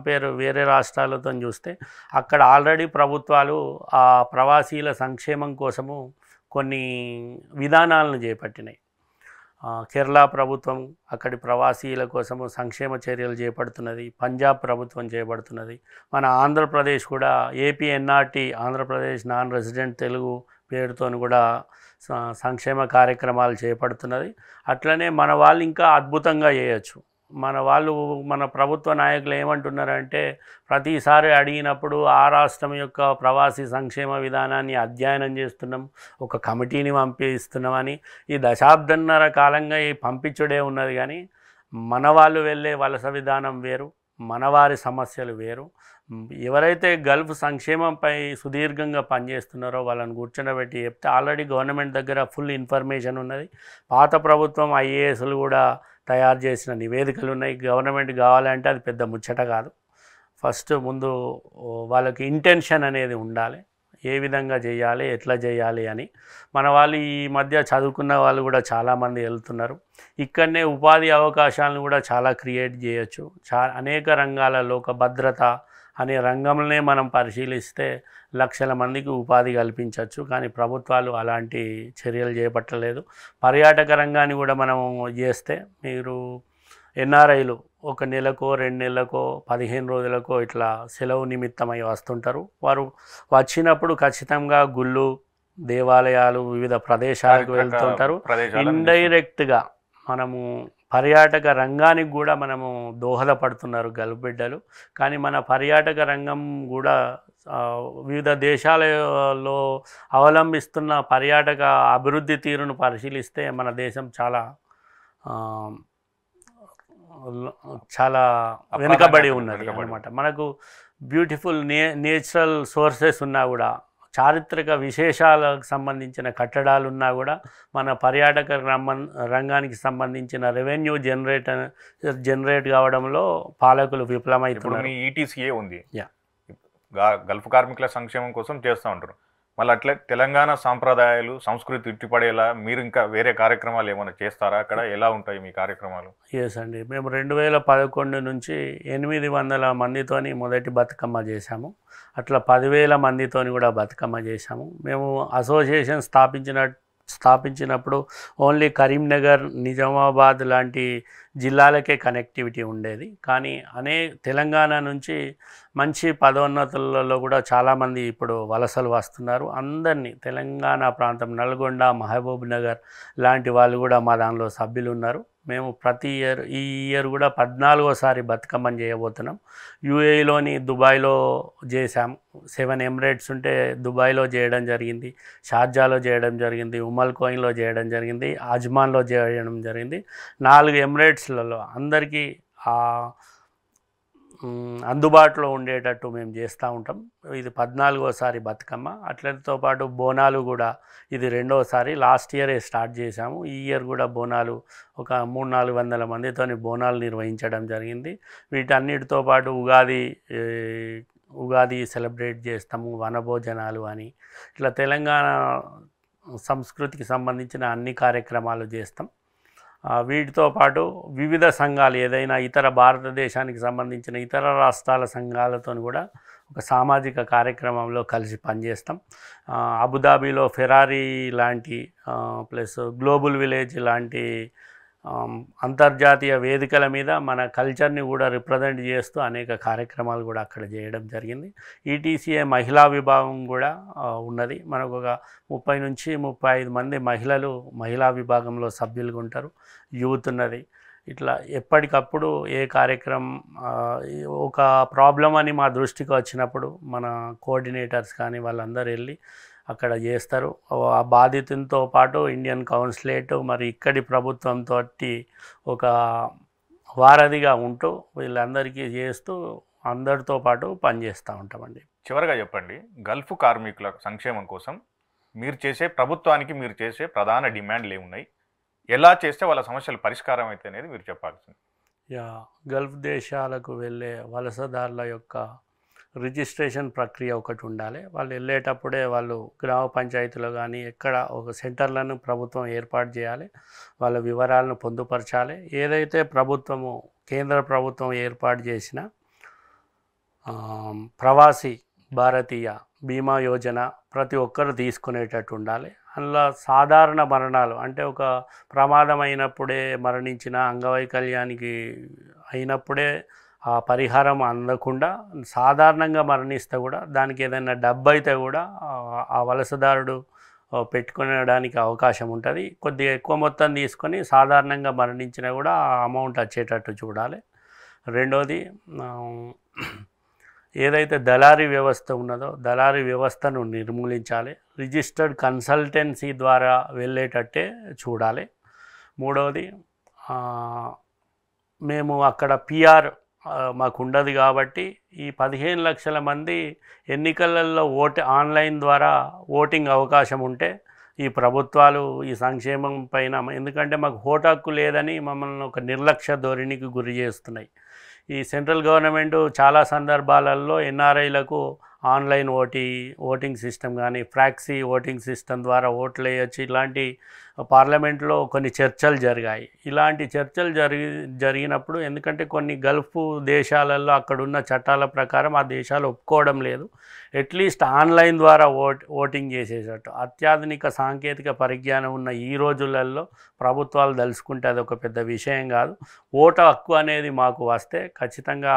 మీరు వేరే రాష్ట్రాలతో చూస్తే అక్కడ ఆల్రెడీ ప్రభుత్వాలు ఆ ప్రవాసీల సంక్షేమం కోసము కొన్ని విధానాలను చేపట్టినాయి. కేరళ ప్రభుత్వం అక్కడి ప్రవాసీల కోసము సంక్షేమ చర్యలు చేపడుతున్నది. పంజాబ్ ప్రభుత్వం చేపడుతున్నది. మన ఆంధ్రప్రదేశ్ కూడా APNRT Andhra Pradesh non resident Telugu పేరుతో కూడా సంక్షేమ కార్యక్రమాలు చేపడుతున్నది. అట్లనే మన వాళ్ళు ఇంకా అద్భుతంగా చేయొచ్చు. మన ప్రభుత్వ నాయకులు ఏమంటున్నారంటే ప్రతిసారి అడిగినప్పుడు ఆ రాష్ట్రం యొక్క ప్రవాసీ సంక్షేమ విధానాన్ని అధ్యయనం చేస్తున్నాం, ఒక కమిటీని పంపిస్తున్నామని. ఈ దశాబ్దన్నర కాలంగా ఈ పంపించుడే ఉన్నది. కానీ మన వాళ్ళు వెళ్ళే వలస విధానం వేరు, మనవారి సమస్యలు వేరు. ఎవరైతే గల్ఫ్ సంక్షేమంపై సుదీర్ఘంగా పనిచేస్తున్నారో వాళ్ళని కూర్చోబెట్టి చెప్తే ఆల్రెడీ గవర్నమెంట్ దగ్గర ఫుల్ ఇన్ఫర్మేషన్ ఉన్నది. పాత ప్రభుత్వం ఐఏఎస్లు కూడా తయారు చేసిన నివేదికలు ఉన్నాయి. గవర్నమెంట్ కావాలంటే అది పెద్ద ముచ్చట కాదు. ఫస్ట్ ముందు వాళ్ళకి ఇంటెన్షన్ అనేది ఉండాలి, ఏ విధంగా చేయాలి, ఎట్లా చేయాలి అని. మన వాళ్ళు ఈ మధ్య చదువుకున్న వాళ్ళు కూడా చాలామంది వెళ్తున్నారు. ఇక్కడనే ఉపాధి అవకాశాలను కూడా చాలా క్రియేట్ చేయొచ్చు. అనేక రంగాలలో ఒక భద్రత అనే రంగంలోనే మనం పరిశీలిస్తే లక్షల మందికి ఉపాధి కల్పించవచ్చు. కానీ ప్రభుత్వాలు అలాంటి చర్యలు చేపట్టలేదు. పర్యాటక రంగాన్ని కూడా మనం చేస్తే మీరు ఎన్ఆర్ఐలు ఒక నెలకో 2 నెలలకో 15 రోజులకో ఇట్లా సెలవు నిమిత్తమై వస్తుంటారు. వారు వచ్చినప్పుడు ఖచ్చితంగా గుళ్ళు, దేవాలయాలు, వివిధ ప్రదేశాలకు వెళ్తుంటారు. ఇండైరెక్ట్గా మనము పర్యాటక రంగానికి కూడా మనము దోహదపడుతున్నారు గల్ఫ్ బిడ్డలు. కానీ మన పర్యాటక రంగం కూడా వివిధ దేశాలలో అవలంబిస్తున్న పర్యాటక అభివృద్ధి తీరును పరిశీలిస్తే మన దేశం చాలా చాలా వెనుకబడి ఉన్నది అన్నమాట. మనకు బ్యూటిఫుల్ నేచురల్ సోర్సెస్ ఉన్నా కూడా, చారిత్రక విశేషాలకు సంబంధించిన కట్టడాలు ఉన్నా కూడా మన పర్యాటక రంగానికి సంబంధించిన రెవెన్యూ జనరేట్ కావడంలో పాలకులు విఫలమవుతున్నారు. ఈటీసీఏ ఉంది, గల్ఫ్ కార్మికుల సంక్షేమం కోసం చేస్తూ ఉంటారు. మళ్ళీ అట్లా తెలంగాణ సాంప్రదాయాలు సంస్కృతి ఉట్టిపడేలా మీరు ఇంకా వేరే కార్యక్రమాలు ఏమైనా చేస్తారా? అక్కడ ఎలా ఉంటాయి మీ కార్యక్రమాలు? ఎస్ అండి, మేము 2011 నుంచి 800 మందితోని మొదటి బతుకమ్మ చేశాము. అట్లా 10,000 మందితోని కూడా బతుకమ్మ చేశాము. మేము అసోసియేషన్ స్థాపించినప్పుడు ఓన్లీ కరీంనగర్, నిజామాబాద్ లాంటి జిల్లాలకే కనెక్టివిటీ ఉండేది. కానీ తెలంగాణ నుంచి మంచి పదోన్నతులలో కూడా చాలామంది ఇప్పుడు వలసలు వస్తున్నారు. అందరినీ తెలంగాణ ప్రాంతం, నల్గొండ, మహబూబ్ నగర్ లాంటి వాళ్ళు కూడా మా దానిలో సభ్యులు ఉన్నారు. మేము ప్రతి ఇయర్, ఈ ఇయర్ కూడా 14వసారి బతుకమ్మని చేయబోతున్నాం. యూఏఈలోని దుబాయ్లో చేశాం. 7 ఎమిరేట్స్ ఉంటే దుబాయ్లో చేయడం జరిగింది, షార్జాలో చేయడం జరిగింది, ఉమల్ కోయిన్లో చేయడం జరిగింది, అజ్మాన్లో చేయడం జరిగింది. 4 ఎమిరేట్స్లలో అందరికీ అందుబాటులో ఉండేటట్టు మేము చేస్తూ ఉంటాం. ఇది 14వసారి బతుకమ్మ. అట్లతో పాటు బోనాలు కూడా ఇది 2వసారి. లాస్ట్ ఇయరే స్టార్ట్ చేశాము. ఈ ఇయర్ కూడా బోనాలు ఒక 300-400 మందితోని బోనాలు నిర్వహించడం జరిగింది. వీటన్నిటితో పాటు ఉగాది సెలబ్రేట్ చేస్తాము, వనభోజనాలు అని. ఇట్లా తెలంగాణ సంస్కృతికి సంబంధించిన అన్ని కార్యక్రమాలు చేస్తాం. వీటితో పాటు వివిధ సంఘాలు, ఏదైనా ఇతర భారతదేశానికి సంబంధించిన ఇతర రాష్ట్రాల సంఘాలతో కూడా ఒక సామాజిక కార్యక్రమంలో కలిసి పనిచేస్తాం. అబుదాబిలో ఫెరారీ లాంటి ప్లస్ గ్లోబల్ విలేజ్ లాంటి అంతర్జాతీయ వేదికల మీద మన కల్చర్ని కూడా రిప్రజెంట్ చేస్తూ అనేక కార్యక్రమాలు కూడా అక్కడ చేయడం జరిగింది. ఈటీసీఏ మహిళా విభాగం కూడా ఉన్నది. మనకు ఒక 30 నుంచి 35 మంది మహిళలు మహిళా విభాగంలో సభ్యులుగా ఉంటారు. యూత్ ఉన్నది. ఇట్లా ఎప్పటికప్పుడు ఏ కార్యక్రమం ఒక ప్రాబ్లం అని మా దృష్టికి వచ్చినప్పుడు మన కోఆర్డినేటర్స్ కానీ వాళ్ళందరూ వెళ్ళి అక్కడ చేస్తారు. ఆ బాధితులతో పాటు ఇండియన్ కౌన్సిలేట్ మరి ఇక్కడి ప్రభుత్వంతో ఒక వారధిగా ఉంటూ వీళ్ళందరికీ చేస్తూ అందరితో పాటు పనిచేస్తూ ఉంటామండి. చివరిగా చెప్పండి, గల్ఫ్ కార్మికుల సంక్షేమం కోసం ప్రభుత్వానికి మీరు చేసే ప్రధాన డిమాండ్లు ఏమున్నాయి, ఎలా చేస్తే వాళ్ళ సమస్యలు పరిష్కారం అయితే అనేది మీరు చెప్పాల్సింది. గల్ఫ్ దేశాలకు వెళ్ళే వలసదారుల యొక్క రిజిస్ట్రేషన్ ప్రక్రియ ఒకటి ఉండాలి. వాళ్ళు వెళ్ళేటప్పుడే వాళ్ళు గ్రామ పంచాయతీలో కానీ ఎక్కడ ఒక సెంటర్లను ప్రభుత్వం ఏర్పాటు చేయాలి. వాళ్ళ వివరాలను పొందుపరచాలి. ఏదైతే ప్రభుత్వము కేంద్ర ప్రభుత్వం ఏర్పాటు చేసిన ప్రవాసీ భారతీయ బీమా యోజన ప్రతి ఒక్కరు తీసుకునేటట్టు ఉండాలి. అందులో సాధారణ మరణాలు అంటే ఒక ప్రమాదం అయినప్పుడే మరణించిన అంగవైకల్యానికి అయినప్పుడే ఆ పరిహారం అందకుండా సాధారణంగా మరణిస్తే కూడా దానికి ఏదైనా డబ్బు అయితే కూడా ఆ వలసదారుడు పెట్టుకునడానికి అవకాశం ఉంటుంది. కొద్దిగా ఎక్కువ మొత్తం తీసుకొని సాధారణంగా మరణించినా కూడా ఆ అమౌంట్ వచ్చేటట్టు చూడాలి. రెండోది ఏదైతే దళారీ వ్యవస్థ ఉన్నదో దళారీ వ్యవస్థను నిర్మూలించాలి. రిజిస్టర్డ్ కన్సల్టెన్సీ ద్వారా వెళ్ళేటట్టే చూడాలి. మూడవది మేము అక్కడ పిఆర్ మాకు ఉండదు కాబట్టి ఈ 15 లక్షల మంది ఎన్నికలలో ఆన్లైన్ ద్వారా ఓటింగ్ అవకాశం ఉంటే ఈ ప్రభుత్వాలు ఈ సంక్షేమం పైన ఎందుకంటే మాకు ఓటు హక్కు లేదని మమ్మల్ని ఒక నిర్లక్ష్య ధోరణికి గురి చేస్తున్నాయి. ఈ సెంట్రల్ గవర్నమెంట్ చాలా సందర్భాలలో ఎన్ఆర్ఐలకు ఆన్లైన్ ఓటింగ్ సిస్టమ్ కానీ ఫ్రాక్సీ ఓటింగ్ సిస్టమ్ ద్వారా ఓట్లు వేయచ్చు. ఇలాంటి పార్లమెంట్లో కొన్ని చర్చలు జరిగాయి. ఇలాంటి చర్చలు జరిగినప్పుడు ఎందుకంటే కొన్ని గల్ఫ్ దేశాలలో అక్కడున్న చట్టాల ప్రకారం ఆ దేశాలు ఒప్పుకోవడం లేదు. అట్లీస్ట్ ఆన్లైన్ ద్వారా ఓటింగ్ చేసేటట్టు అత్యాధునిక సాంకేతిక పరిజ్ఞానం ఉన్న ఈ రోజులలో ప్రభుత్వాలు తలుచుకుంటే అది ఒక పెద్ద విషయం కాదు. ఓటు హక్కు అనేది మాకు వస్తే ఖచ్చితంగా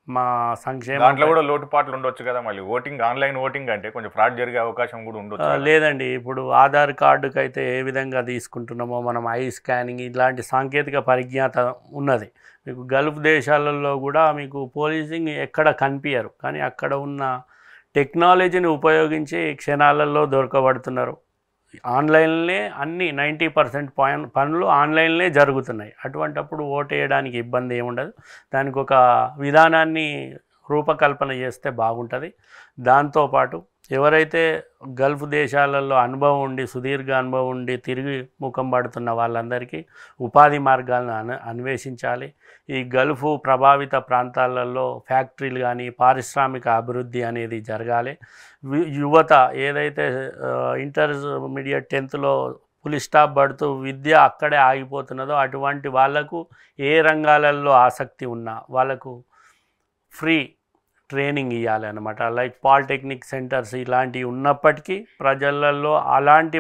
మా సంక్షేమ దాంట్లో కూడా లోటుపాట్లు ఉండొచ్చు కదా. మళ్ళీ ఆన్లైన్ ఓటింగ్ అంటే కొంచెం ఫ్రాడ్ జరిగే అవకాశం కూడా ఉండొచ్చు. లేదండి, ఇప్పుడు ఆధార్ కార్డుకి అయితే ఏ విధంగా తీసుకుంటున్నామో మనం ఐ స్కానింగ్ ఇలాంటి సాంకేతిక పరిజ్ఞాత ఉన్నది. మీకు గల్ఫ్ దేశాలలో కూడా మీకు పోలీసింగ్ ఎక్కడ కనిపించరు, కానీ అక్కడ ఉన్న టెక్నాలజీని ఉపయోగించి క్షణాలలో దొరకబడుతున్నారు. ఆన్లైన్లే అన్ని 90% పనులు ఆన్లైన్లే జరుగుతున్నాయి. అటువంటప్పుడు ఓటు వేయడానికి ఇబ్బంది ఏముండదు. దానికి ఒక విధానాన్ని రూపకల్పన చేస్తే బాగుంటుంది. దాంతోపాటు ఎవరైతే గల్ఫ్ దేశాలలో అనుభవం ఉండి సుదీర్ఘ అనుభవం ఉండి తిరిగి ముఖం పడుతున్న వాళ్ళందరికీ ఉపాధి మార్గాలను అన్వేషించాలి. ఈ గల్ఫ్ ప్రభావిత ప్రాంతాలలో ఫ్యాక్టరీలు కానీ పారిశ్రామిక అభివృద్ధి అనేది జరగాలి. యువత ఏదైతే ఇంటర్మీడియట్ 10th ఫుల్ స్టాప్ పడుతూ విద్య అక్కడే ఆగిపోతున్నదో అటువంటి వాళ్లకు ఏ రంగాలలో ఆసక్తి ఉన్నా వాళ్ళకు ఫ్రీ ట్రైనింగ్ ఇవ్వాలి అన్నమాట. లైక్ పాలిటెక్నిక్ సెంటర్స్ ఇలాంటివి ఉన్నప్పటికీ ప్రజలలో అలాంటి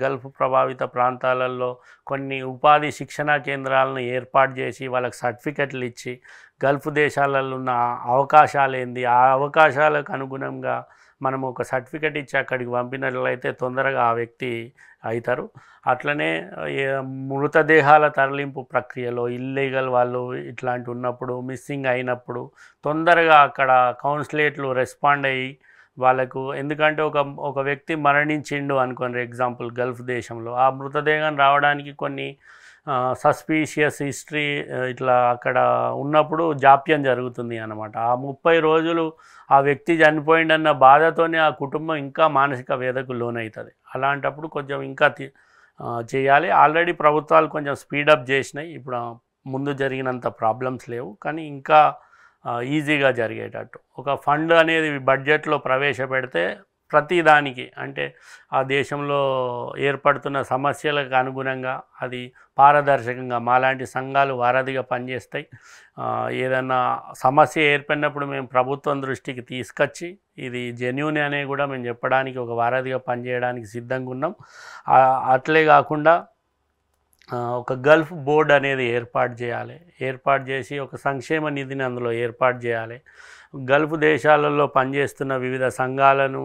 గల్ఫ్ ప్రభావిత ప్రాంతాలలో కొన్ని ఉపాధి శిక్షణా కేంద్రాలను ఏర్పాటు చేసి వాళ్ళకి సర్టిఫికెట్లు ఇచ్చి గల్ఫ్ దేశాలలో ఉన్న అవకాశాలు ఏంది ఆ అవకాశాలకు అనుగుణంగా మనం ఒక సర్టిఫికెట్ ఇచ్చి అక్కడికి పంపినట్లయితే తొందరగా ఆ వ్యక్తి అవుతారు. అట్లనే మృతదేహాల తరలింపు ప్రక్రియలో ఇల్లీగల్ వాళ్ళు ఇట్లాంటి ఉన్నప్పుడు మిస్సింగ్ అయినప్పుడు తొందరగా అక్కడ కౌన్సిలేట్లు రెస్పాండ్ అయ్యి వాళ్ళకు ఎందుకంటే ఒక వ్యక్తి మరణించిండు అనుకోండి ఎగ్జాంపుల్ గల్ఫ్ దేశంలో ఆ మృతదేహం రావడానికి కొన్ని సస్పీషియస్ హిస్టరీ ఇట్లా అక్కడ ఉన్నప్పుడు జాప్యం జరుగుతుంది అన్నమాట. ఆ 30 రోజులు ఆ వ్యక్తి చనిపోయిండన్న బాధతోనే ఆ కుటుంబం ఇంకా మానసిక వేదకు లోనవుతుంది. అలాంటప్పుడు కొంచెం ఇంకా చేయాలి. ఆల్రెడీ ప్రభుత్వాలు కొంచెం స్పీడప్ చేసినాయి. ఇప్పుడు ముందు జరిగినంత ప్రాబ్లమ్స్ లేవు, కానీ ఇంకా ఈజీగా జరిగేటట్టు ఒక ఫండ్ అనేది బడ్జెట్లో ప్రవేశపెడితే ప్రతిదానికి అంటే ఆ దేశంలో ఏర్పడుతున్న సమస్యలకు అనుగుణంగా అది పారదర్శకంగా మాలాంటి సంఘాలు వారధిగా పనిచేస్తాయి. ఏదన్నా సమస్య ఏర్పడినప్పుడు మేము ప్రభుత్వం దృష్టికి తీసుకొచ్చి ఇది జెన్యూన్ అనే కూడా మేము చెప్పడానికి ఒక వారధిగా పనిచేయడానికి సిద్ధంగా ఉన్నాం. అట్లే కాకుండా ఒక గల్ఫ్ బోర్డు అనేది ఏర్పాటు చేసి ఒక సంక్షేమ నిధిని అందులో ఏర్పాటు చేయాలి. గల్ఫ్ దేశాలలో పనిచేస్తున్న వివిధ సంఘాలను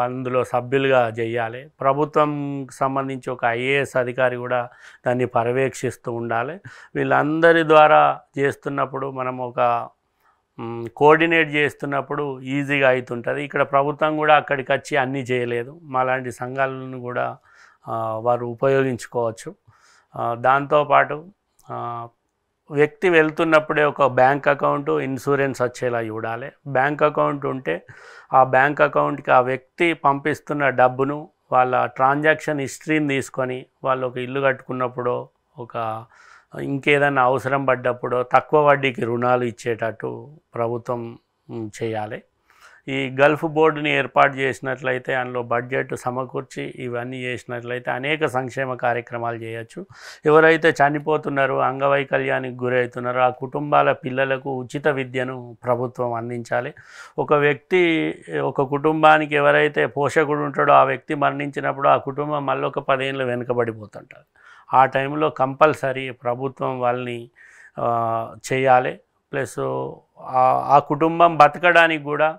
అందులో సభ్యులుగా చేయాలి. ప్రభుత్వం సంబంధించి ఒక ఐఏఎస్ అధికారి కూడా దాన్ని పర్యవేక్షిస్తూ ఉండాలి. వీళ్ళందరి ద్వారా చేస్తున్నప్పుడు మనం ఒక కోఆర్డినేట్ చేస్తున్నప్పుడు ఈజీగా అవుతుంటుంది. ఇక్కడ ప్రభుత్వం కూడా అక్కడికి వచ్చి అన్నీ చేయలేదు. మాలాంటి సంఘాలను కూడా వారు ఉపయోగించుకోవచ్చు. దాంతోపాటు వ్యక్తి వెళ్తున్నప్పుడే ఒక బ్యాంక్ అకౌంటు ఇన్సూరెన్స్ వచ్చేలా చూడాలి. బ్యాంక్ అకౌంట్ ఉంటే ఆ బ్యాంక్ అకౌంట్కి ఆ వ్యక్తి పంపిస్తున్న డబ్బును వాళ్ళ ట్రాన్సాక్షన్ హిస్టరీని తీసుకొని వాళ్ళు ఒక ఇల్లు కట్టుకున్నప్పుడు ఇంకేదైనా అవసరం పడ్డప్పుడు తక్కువ వడ్డీకి రుణాలు ఇచ్చేటట్టు ప్రభుత్వం చేయాలి. ఈ గల్ఫ్ బోర్డుని ఏర్పాటు చేసినట్లయితే అందులో బడ్జెట్ సమకూర్చి ఇవన్నీ చేసినట్లయితే అనేక సంక్షేమ కార్యక్రమాలు చేయొచ్చు. ఎవరైతే చనిపోతున్నారో, అంగవైకల్యానికి గురవుతున్నారో ఆ కుటుంబాల పిల్లలకు ఉచిత విద్యను ప్రభుత్వం అందించాలి. ఒక కుటుంబానికి ఎవరైతే పోషకుడు ఉంటాడో ఆ వ్యక్తి మరణించినప్పుడు ఆ కుటుంబం మళ్ళీ ఒక 10 ఏళ్ళు వెనుకబడిపోతుంటారు. ఆ టైంలో కంపల్సరీ ప్రభుత్వం వాళ్ళని చేయాలి. ప్లస్ ఆ కుటుంబం బతకడానికి కూడా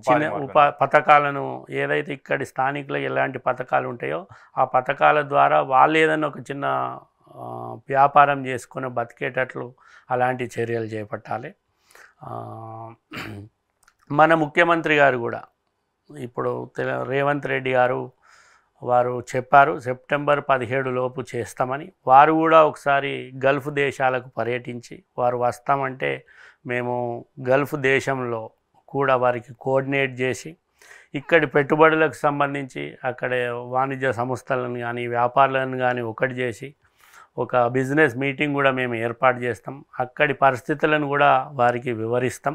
చిన్న పథకాలను ఏదైతే ఇక్కడి స్థానికులు ఎలాంటి పథకాలు ఉంటాయో ఆ పథకాల ద్వారా వాళ్ళు ఏదైనా ఒక చిన్న వ్యాపారం చేసుకుని బతికేటట్లు అలాంటి చర్యలు చేపట్టాలి. మన ముఖ్యమంత్రి గారు కూడా ఇప్పుడు రేవంత్ రెడ్డి గారు వారు చెప్పారు సెప్టెంబర్ 17 లోపు చేస్తామని. వారు కూడా ఒకసారి గల్ఫ్ దేశాలకు పర్యటించి వారు వస్తామంటే మేము గల్ఫ్ దేశంలో కూడా వారికి కోఆర్డినేట్ చేసి ఇక్కడి పెట్టుబడులకు సంబంధించి అక్కడ వాణిజ్య సంస్థలను కానీ వ్యాపారాలను కానీ ఒకటి చేసి ఒక బిజినెస్ మీటింగ్ కూడా మేము ఏర్పాటు చేస్తాం. అక్కడి పరిస్థితులను కూడా వారికి వివరిస్తాం.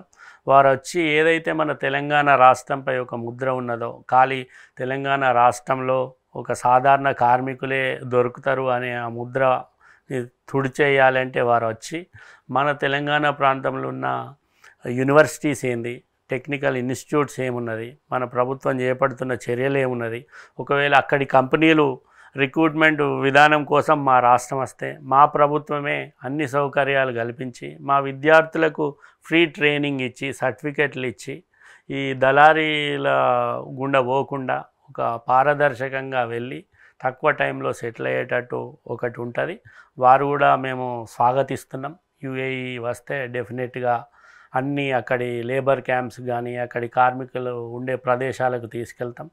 వారు వచ్చి ఏదైతే మన తెలంగాణ రాష్ట్రంపై ఒక ముద్ర ఉన్నదో, ఖాళీ తెలంగాణ రాష్ట్రంలో ఒక సాధారణ కార్మికులే దొరుకుతారు అనే ఆ ముద్ర తుడిచేయాలంటే వారు వచ్చి మన తెలంగాణ ప్రాంతంలో ఉన్న యూనివర్సిటీస్ ఏంది, టెక్నికల్ ఇన్స్టిట్యూట్స్ ఏమున్నది, మన ప్రభుత్వం చేపడుతున్న చర్యలు ఏమున్నది, ఒకవేళ అక్కడి కంపెనీలు రిక్రూట్మెంట్ విధానం కోసం మా రాష్ట్రం వస్తే మా ప్రభుత్వమే అన్ని సౌకర్యాలు కల్పించి మా విద్యార్థులకు ఫ్రీ ట్రైనింగ్ ఇచ్చి సర్టిఫికెట్లు ఇచ్చి ఈ దళారీల గుండా పోకుండా ఒక పారదర్శకంగా వెళ్ళి తక్కువ టైంలో సెటిల్ అయ్యేటట్టు ఒకటి ఉంటుంది. వారు కూడా మేము స్వాగతిస్తున్నాం. యుఏఈ వస్తే డెఫినెట్గా అన్నీ అక్కడి లేబర్ క్యాంప్స్ కానీ అక్కడి కార్మికులు ఉండే ప్రదేశాలకు తీసుకెళ్తాం.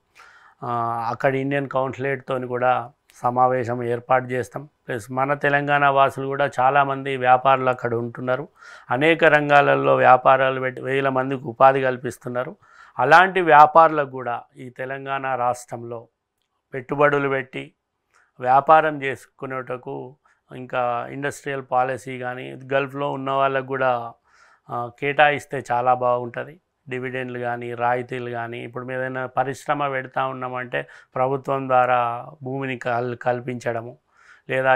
అక్కడి ఇండియన్ కౌన్సిలేట్తో కూడా సమావేశం ఏర్పాటు చేస్తాం. ప్లస్ మన తెలంగాణ వాసులు కూడా చాలామంది వ్యాపారులు అక్కడ ఉంటున్నారు. అనేక రంగాలలో వ్యాపారాలు పెట్టి 1000 మందికి ఉపాధి కల్పిస్తున్నారు. అలాంటి వ్యాపారులకు కూడా ఈ తెలంగాణ రాష్ట్రంలో పెట్టుబడులు పెట్టి వ్యాపారం చేసుకునేటకు ఇంకా ఇండస్ట్రియల్ పాలసీ కానీ గల్ఫ్లో ఉన్న వాళ్ళకు కూడా కేటాయిస్తే చాలా బాగుంటుంది. డివిడెండ్లు కానీ రాయితీలు కానీ ఇప్పుడు మేము ఏదైనా పరిశ్రమ పెడతా ఉన్నామంటే ప్రభుత్వం ద్వారా భూమిని కల్పించడము, లేదా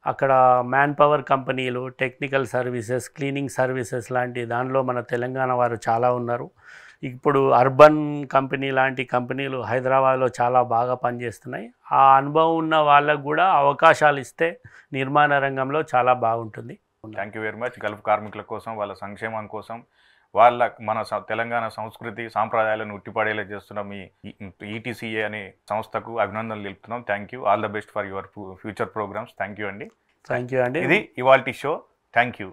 అక్కడ మ్యాన్ పవర్ కంపెనీలు, టెక్నికల్ సర్వీసెస్, క్లీనింగ్ సర్వీసెస్ లాంటి దానిలో మన తెలంగాణ వారు చాలా ఉన్నారు. ఇప్పుడు అర్బన్ కంపెనీ లాంటి కంపెనీలు హైదరాబాద్లో చాలా బాగా పనిచేస్తున్నాయి. ఆ అనుభవం ఉన్న వాళ్ళకు కూడా అవకాశాలు ఇస్తే నిర్మాణ రంగంలో చాలా బాగుంటుంది. Thank you very much. Gulf కార్మికుల కోసం, వాళ్ళ సంక్షేమం కోసం, మన తెలంగాణ సంస్కృతి సాంప్రదాయాలను ఉట్టిపడేలా చేస్తున్న మీ ఈటీసీఏ అనే సంస్థకు అభినందనలు తెలుపుతున్నాం. Thank you. All the best for your future programmes. Thank you అండి. థ్యాంక్ యూ అండి. ఇది ఇవాల్టి షో. Thank you.